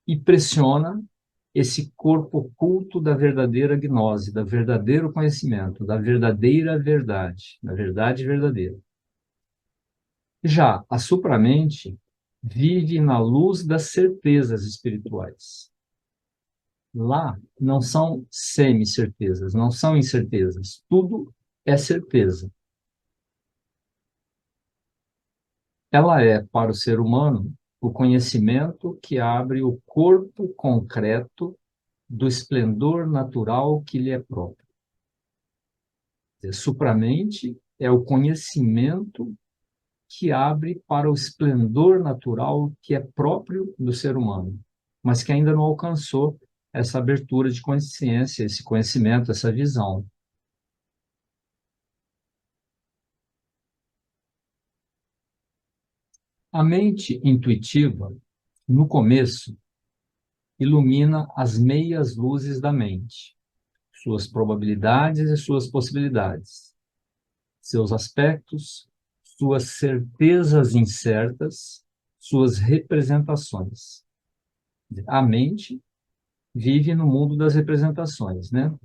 e pressiona esse corpo oculto da verdadeira gnose, da verdadeiro conhecimento, da verdadeira verdade, da verdade verdadeira. Já a supramente vive na luz das certezas espirituais. Lá não são semi-certezas, não são incertezas, tudo é certeza. Ela é, para o ser humano, o conhecimento que abre o corpo concreto do esplendor natural que lhe é próprio. Supramente é o conhecimento que abre para o esplendor natural que é próprio do ser humano, mas que ainda não alcançou essa abertura de consciência, esse conhecimento, essa visão. A mente intuitiva, no começo, ilumina as meias luzes da mente, suas probabilidades e suas possibilidades, seus aspectos, suas certezas incertas, suas representações. A mente vive no mundo das representações, né?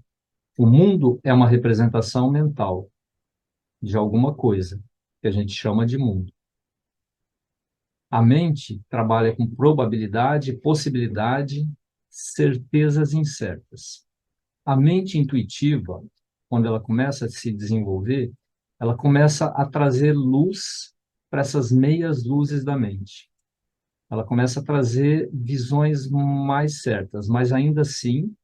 O mundo é uma representação mental de alguma coisa, que a gente chama de mundo. A mente trabalha com probabilidade, possibilidade, certezas incertas. A mente intuitiva, quando ela começa a se desenvolver, ela começa a trazer luz para essas meias luzes da mente. Ela começa a trazer visões mais certas, mas ainda assim,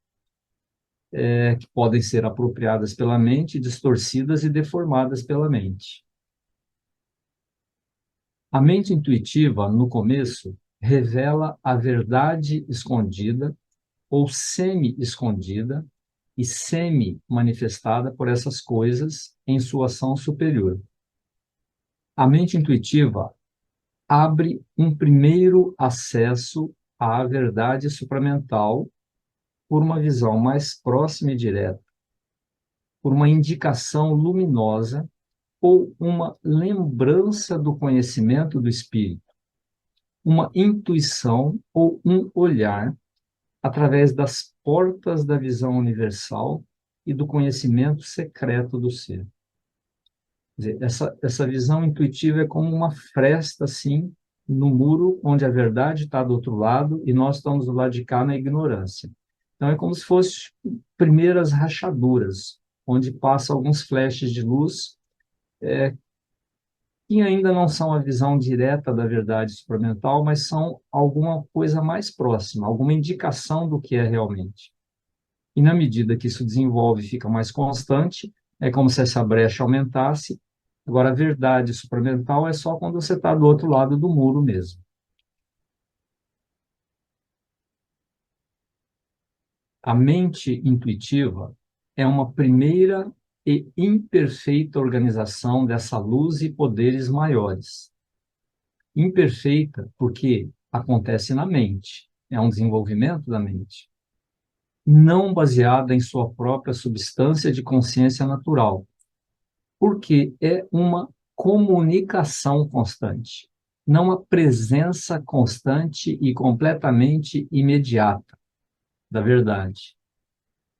que podem ser apropriadas pela mente, distorcidas e deformadas pela mente. A mente intuitiva, no começo, revela a verdade escondida ou semi-escondida e semi-manifestada por essas coisas em sua ação superior. A mente intuitiva abre um primeiro acesso à verdade supramental por uma visão mais próxima e direta, por uma indicação luminosa ou uma lembrança do conhecimento do espírito, uma intuição ou um olhar através das portas da visão universal e do conhecimento secreto do ser. Quer dizer, essa visão intuitiva é como uma fresta, assim, no muro, onde a verdade está do outro lado e nós estamos do lado de cá na ignorância. Então, é como se fossem primeiras rachaduras, onde passa alguns flashes de luz, que ainda não são a visão direta da verdade supramental, mas são alguma coisa mais próxima, alguma indicação do que é realmente. E na medida que isso desenvolve e fica mais constante, é como se essa brecha aumentasse. Agora, a verdade supramental é só quando você está do outro lado do muro mesmo. A mente intuitiva é uma primeira e imperfeita organização dessa luz e poderes maiores. Imperfeita porque acontece na mente, é um desenvolvimento da mente, não baseada em sua própria substância de consciência natural, porque é uma comunicação constante, não a presença constante e completamente imediata da verdade.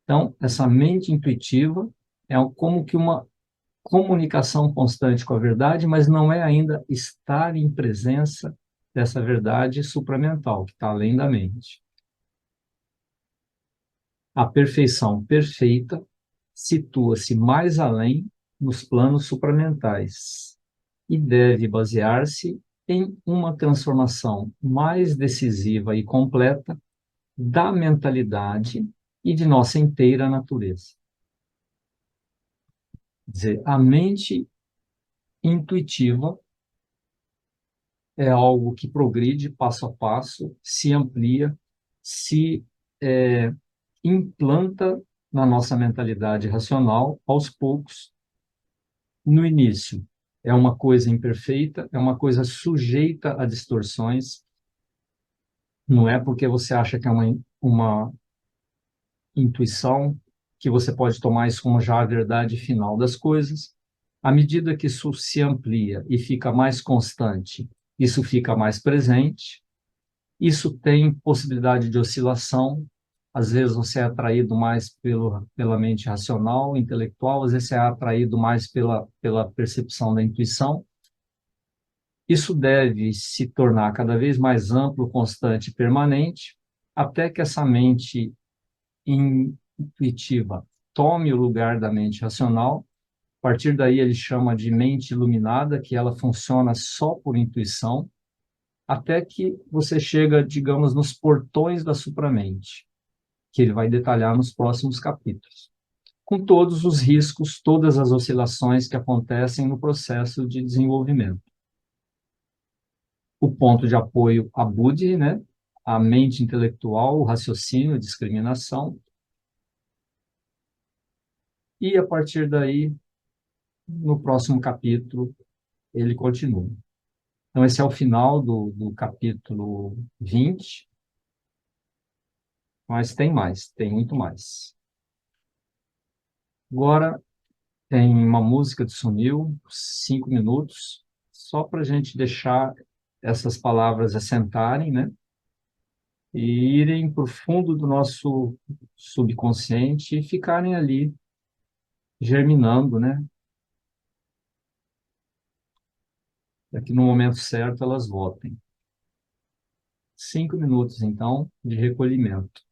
Então, essa mente intuitiva é como que uma comunicação constante com a verdade, mas não é ainda estar em presença dessa verdade supramental, que está além da mente. A perfeição perfeita situa-se mais além nos planos supramentais e deve basear-se em uma transformação mais decisiva e completa da mentalidade e de nossa inteira natureza. Quer dizer, a mente intuitiva é algo que progride passo a passo, se amplia, se é, implanta na nossa mentalidade racional aos poucos. No início, é uma coisa imperfeita, é uma coisa sujeita a distorções. Não é porque você acha que é uma intuição que você pode tomar isso como já a verdade final das coisas. À medida que isso se amplia e fica mais constante, isso fica mais presente. Isso tem possibilidade de oscilação. Às vezes você é atraído mais pela mente racional, intelectual, às vezes você é atraído mais pela percepção da intuição. Isso deve se tornar cada vez mais amplo, constante e permanente, até que essa mente intuitiva tome o lugar da mente racional. A partir daí ele chama de mente iluminada, que ela funciona só por intuição, até que você chega, digamos, nos portões da supramente, que ele vai detalhar nos próximos capítulos, com todos os riscos, todas as oscilações que acontecem no processo de desenvolvimento. O ponto de apoio a Buddhi, né? A mente intelectual, o raciocínio, a discriminação, e a partir daí, no próximo capítulo, ele continua. Então, esse é o final do capítulo 20, mas tem mais, tem muito mais. Agora, tem uma música de Sunil, 5 minutos, só para a gente deixar essas palavras assentarem, né? E irem para o fundo do nosso subconsciente e ficarem ali, germinando, né? Para que no momento certo elas voltem. 5 minutos, então, de recolhimento.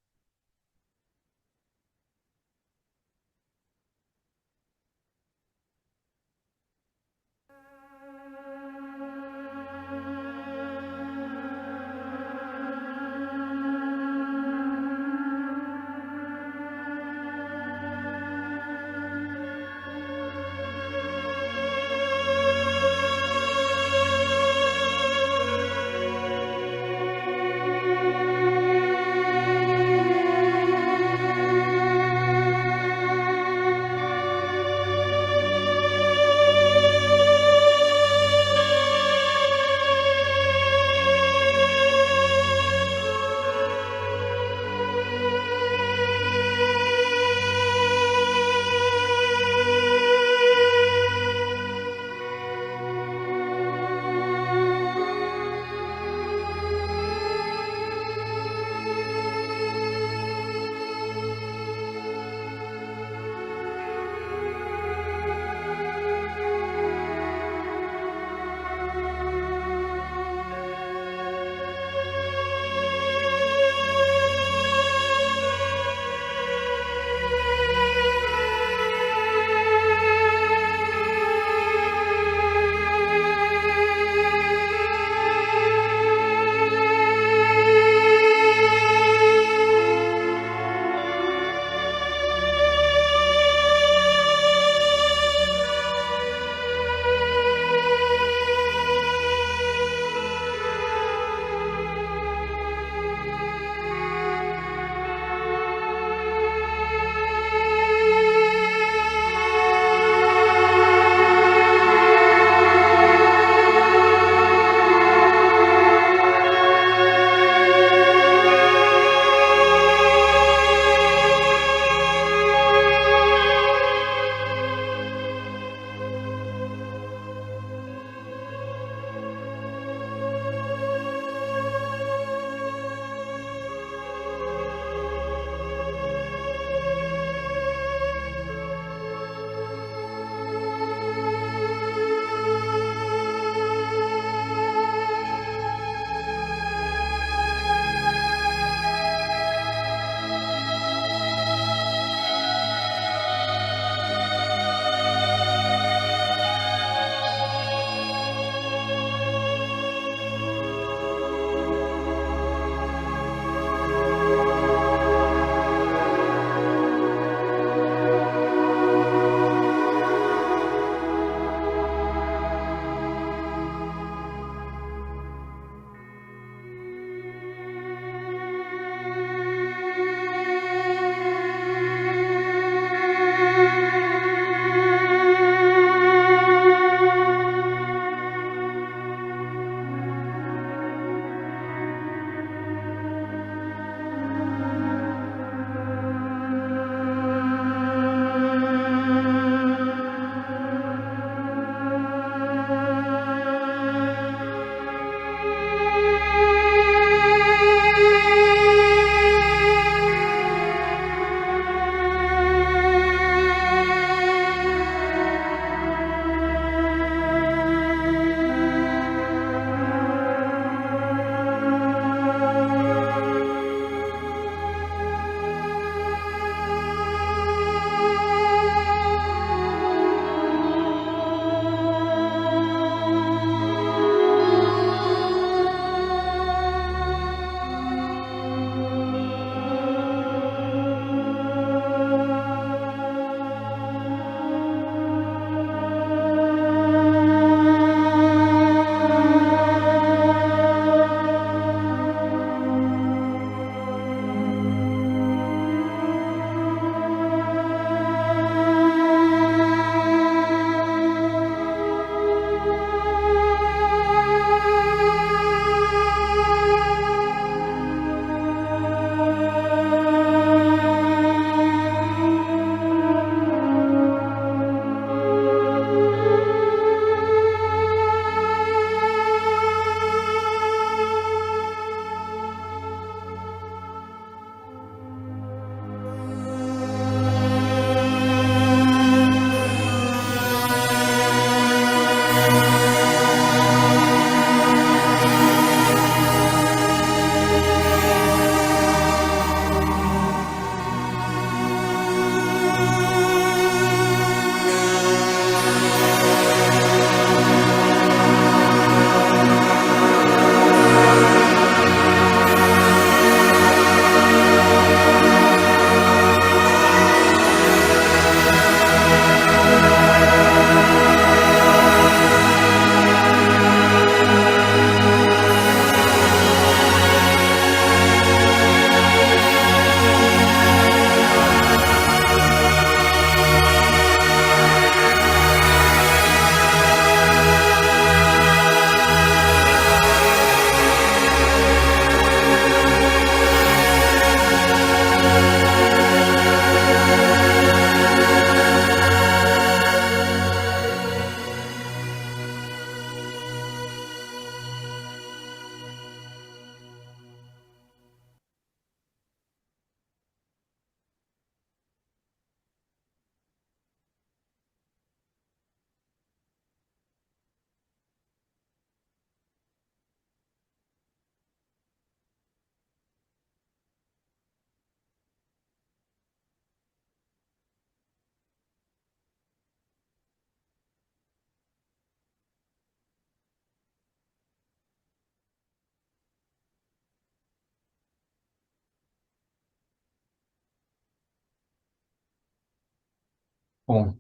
Bom,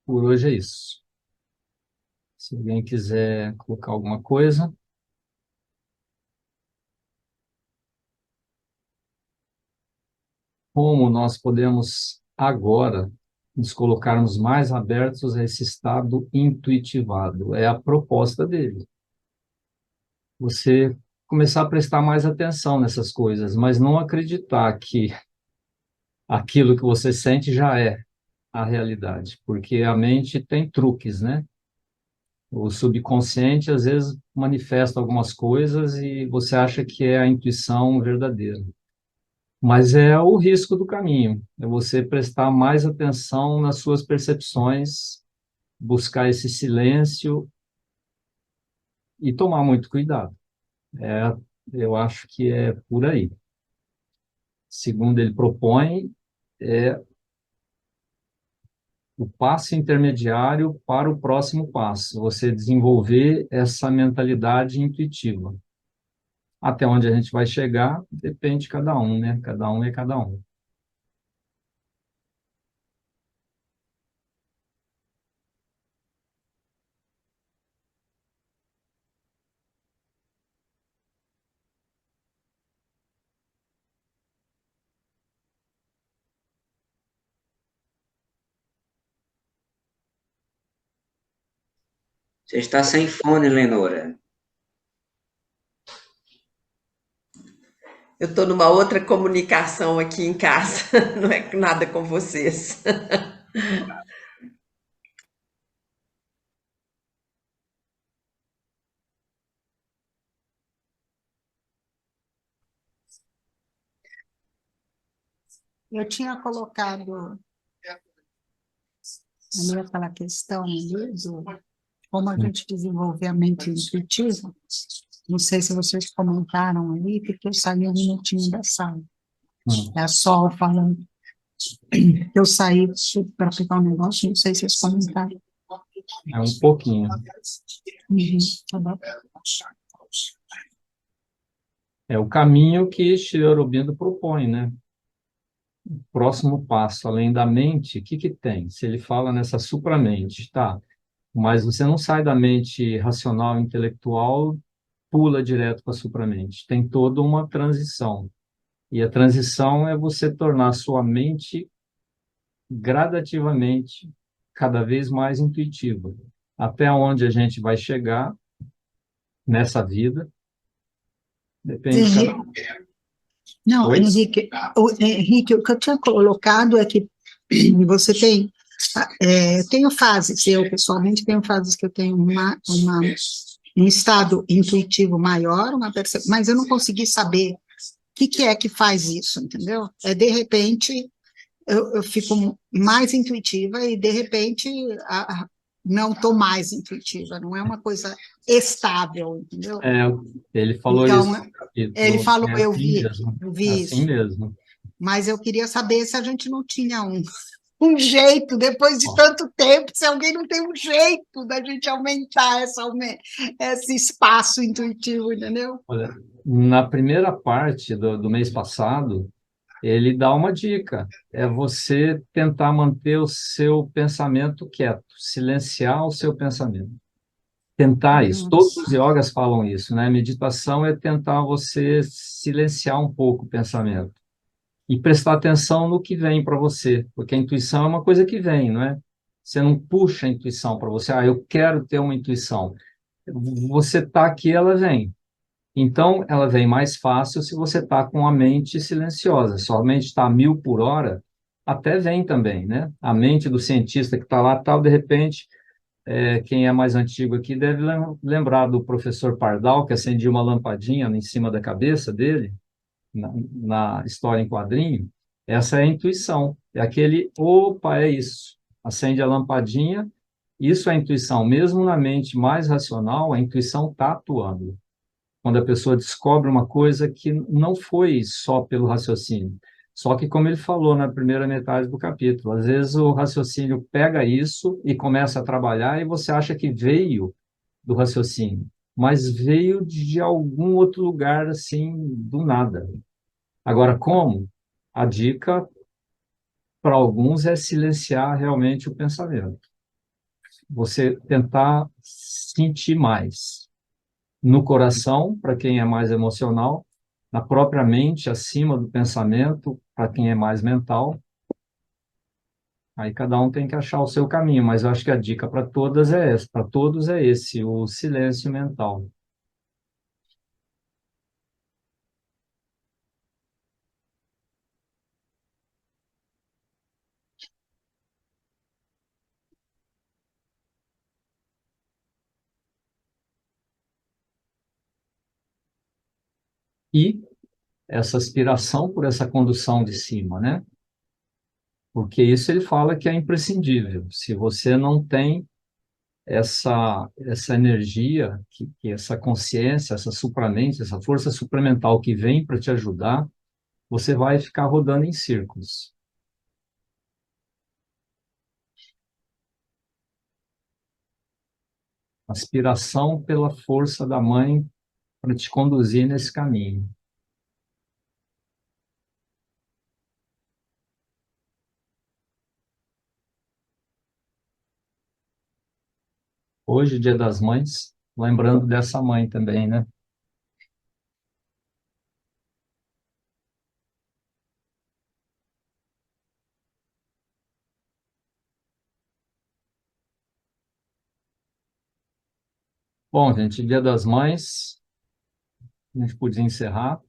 por hoje é isso. Se alguém quiser colocar alguma coisa, como nós podemos agora nos colocarmos mais abertos a esse estado intuitivado? É a proposta dele. Você começar a prestar mais atenção nessas coisas, mas não acreditar que aquilo que você sente já é a realidade, porque a mente tem truques, né? O subconsciente às vezes manifesta algumas coisas e você acha que é a intuição verdadeira. Mas é o risco do caminho, é você prestar mais atenção nas suas percepções, buscar esse silêncio e tomar muito cuidado. É, eu acho que é por aí. Segundo ele propõe, é o passo intermediário para o próximo passo, você desenvolver essa mentalidade intuitiva. Até onde a gente vai chegar, depende de cada um, né? Cada um é cada um. Você está sem fone, Lenora. Eu estou numa outra comunicação aqui em casa, não é nada com vocês. Eu tinha colocado ali aquela questão ali do como a gente desenvolver a mente intuitiva. Não sei se vocês comentaram ali, porque eu saí um minutinho da sala. Hum. É a Sol falando. Eu saí para pegar um negócio, não sei se vocês comentaram. É um pouquinho. Uhum, tá bom. É o caminho que Shri Aurobindo propõe, né? Próximo passo, além da mente, o que que tem? Se ele fala nessa supramente, tá? Mas você não sai da mente racional, intelectual, pula direto para a supramente. Tem toda uma transição. E a transição é você tornar a sua mente gradativamente cada vez mais intuitiva. Até onde a gente vai chegar nessa vida, depende de cada um. Não, Oi? Henrique, o que eu tinha colocado é que você tem, eu tenho fases, eu pessoalmente tenho fases que eu tenho um estado intuitivo maior, mas eu não consegui saber o que é que faz isso, entendeu? De repente, eu fico mais intuitiva e, de repente, não estou mais intuitiva, não é uma coisa estável, entendeu? É, ele falou Então, isso no ele capítulo, falou, é assim mesmo, eu é vi assim isso, mesmo. mas eu queria saber se a gente não tinha um jeito, depois de Ó, tanto tempo, se alguém não tem um jeito da gente aumentar esse espaço intuitivo, entendeu? olha, na primeira parte do mês passado, ele dá uma dica, é você tentar manter o seu pensamento quieto, silenciar o seu pensamento. Tentar isso. Uhum. Todos os yogas falam isso, né? Meditação é tentar você silenciar um pouco o pensamento e prestar atenção no que vem para você, porque a intuição é uma coisa que vem, não é? Você não puxa a intuição para você, ah, eu quero ter uma intuição. Você está aqui, ela vem. Então, ela vem mais fácil se você está com a mente silenciosa. Se a mente está a 1.000 por hora, até vem também, né? A mente do cientista que está lá, tal, de repente, quem é mais antigo aqui deve lembrar do professor Pardal, que acendia uma lampadinha em cima da cabeça dele, na história em quadrinho. Essa é a intuição. É aquele, opa, é isso. Acende a lampadinha, isso é a intuição. Mesmo na mente mais racional, a intuição está atuando. Quando a pessoa descobre uma coisa que não foi só pelo raciocínio. Só que, como ele falou na primeira metade do capítulo, às vezes o raciocínio pega isso e começa a trabalhar e você acha que veio do raciocínio, mas veio de algum outro lugar, assim, do nada. Agora, como? A dica para alguns, é silenciar realmente o pensamento. Você tentar sentir mais no coração, para quem é mais emocional, na própria mente, acima do pensamento, para quem é mais mental. Aí cada um tem que achar o seu caminho, mas eu acho que a dica para todas é essa, para todos é esse, o silêncio mental. E essa aspiração por essa condução de cima, né? Porque isso ele fala que é imprescindível. Se você não tem essa energia, que essa consciência, essa supramente, essa força supramental que vem para te ajudar, você vai ficar rodando em círculos. Aspiração pela força da mãe para te conduzir nesse caminho. Hoje, Dia das Mães, lembrando dessa mãe também, né? Bom, gente, Dia das Mães, a gente podia encerrar.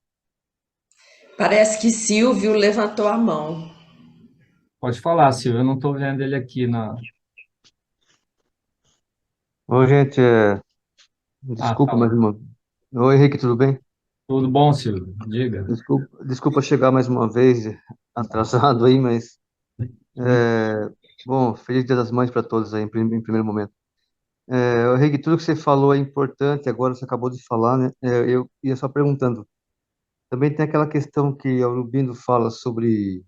Parece que Silvio levantou a mão. Pode falar, Silvio, eu não estou vendo ele aqui na... Oi, gente, Ah, desculpa tá. mais uma. Oi, Henrique, tudo bem? Tudo bom, Silvio? Diga. Desculpa chegar mais uma vez atrasado aí, mas é, bom, feliz Dia das Mães para todos aí em primeiro momento. Henrique, tudo que você falou é importante. Agora você acabou de falar, né? Eu ia só perguntando. Também tem aquela questão que Aurobindo fala sobre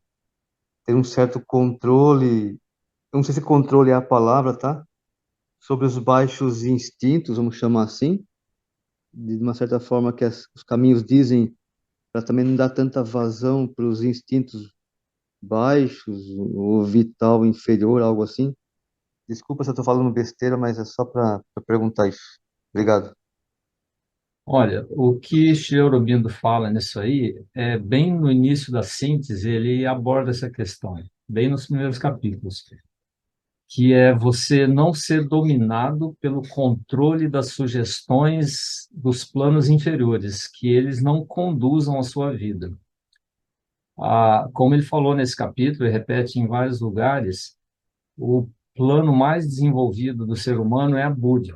ter um certo controle. Eu não sei se controle é a palavra, tá? Sobre os baixos instintos, vamos chamar assim, de uma certa forma que os caminhos dizem para também não dar tanta vazão para os instintos baixos, o vital inferior, algo assim. Desculpa se eu estou falando besteira, mas é só para perguntar isso. Obrigado. Olha, o que Shri Aurobindo fala nisso aí, é bem no início da síntese, ele aborda essa questão, bem nos primeiros capítulos, que é você não ser dominado pelo controle das sugestões dos planos inferiores, que eles não conduzam a sua vida. Como ele falou nesse capítulo, e repete em vários lugares, o plano mais desenvolvido do ser humano é a Buddhi.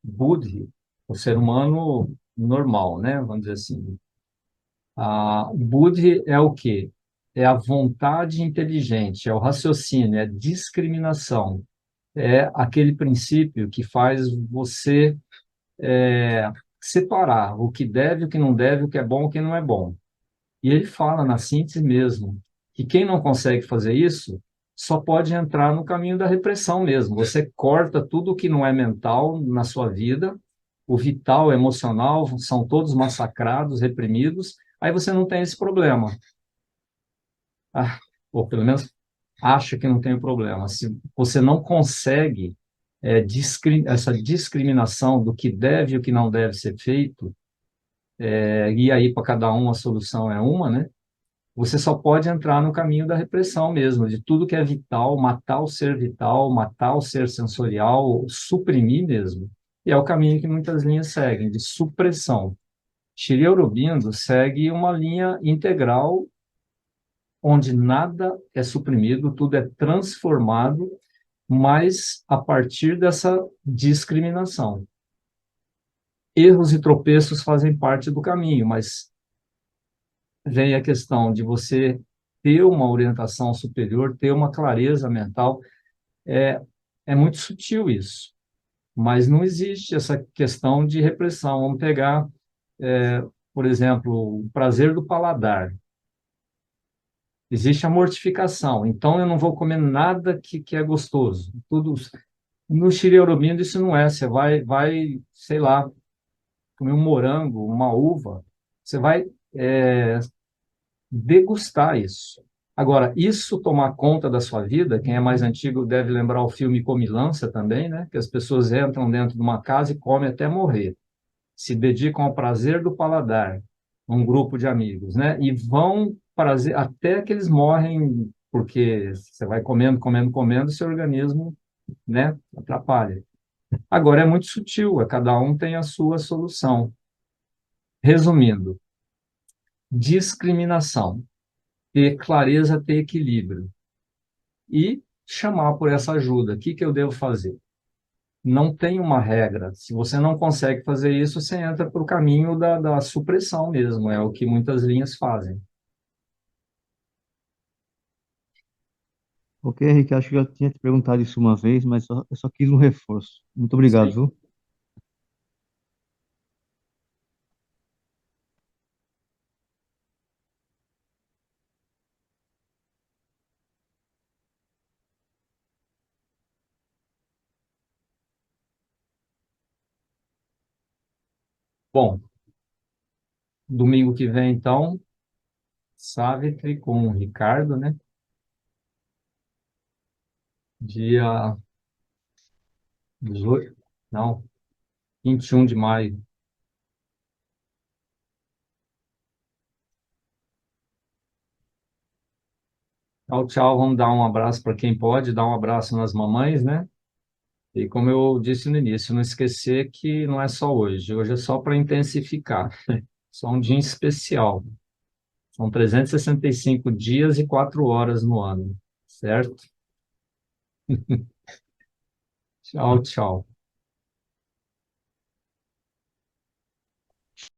Buddhi, o ser humano normal, né? Vamos dizer assim. O Buddhi é o quê? É a vontade inteligente, é o raciocínio, é a discriminação, é aquele princípio que faz você separar o que deve, o que não deve, o que é bom, o que não é bom. E ele fala na síntese mesmo que quem não consegue fazer isso só pode entrar no caminho da repressão mesmo. Você corta tudo o que não é mental na sua vida, o vital, o emocional, são todos massacrados, reprimidos, aí você não tem esse problema. Ou pelo menos acha que não tem problema. Se você não consegue essa discriminação do que deve e o que não deve ser feito, e aí para cada um a solução é uma, né? Você só pode entrar no caminho da repressão mesmo, de tudo que é vital, matar o ser vital, matar o ser sensorial, suprimir mesmo. E é o caminho que muitas linhas seguem, de supressão. Shri Aurobindo segue uma linha integral, onde nada é suprimido, tudo é transformado, mas a partir dessa discriminação. Erros e tropeços fazem parte do caminho, mas vem a questão de você ter uma orientação superior, ter uma clareza mental. É muito sutil isso, mas não existe essa questão de repressão. Vamos pegar, por exemplo, o prazer do paladar. Existe a mortificação, então eu não vou comer nada que é gostoso. Tudo no Shri Aurobindo isso não é. Você sei lá, comer um morango, uma uva, você vai degustar isso. Agora, isso tomar conta da sua vida, quem é mais antigo deve lembrar o filme Comilança também, né? Que as pessoas entram dentro de uma casa e comem até morrer. Se dedicam ao prazer do paladar, um grupo de amigos, né? E vão prazer até que eles morrem, porque você vai comendo, comendo, comendo, seu organismo, né, atrapalha. Agora é muito sutil, cada um tem a sua solução. Resumindo, discriminação, ter clareza, ter equilíbrio e chamar por essa ajuda. O que que eu devo fazer? Não tem uma regra. Se você não consegue fazer isso, você entra para o caminho da supressão mesmo. É o que muitas linhas fazem. Ok, Henrique, acho que eu já tinha te perguntado isso uma vez, mas eu só quis um reforço. Muito obrigado, Sim. viu? Bom, domingo que vem, então, Savitri com o Ricardo, né? Dia 18, não, 21 de maio. Tchau, tchau. Vamos dar um abraço para quem pode, dar um abraço nas mamães, né? E como eu disse no início, não esquecer que não é só hoje. Hoje é só para intensificar. Só um dia especial. São 365 dias e 4 horas no ano, certo? Tchau, tchau.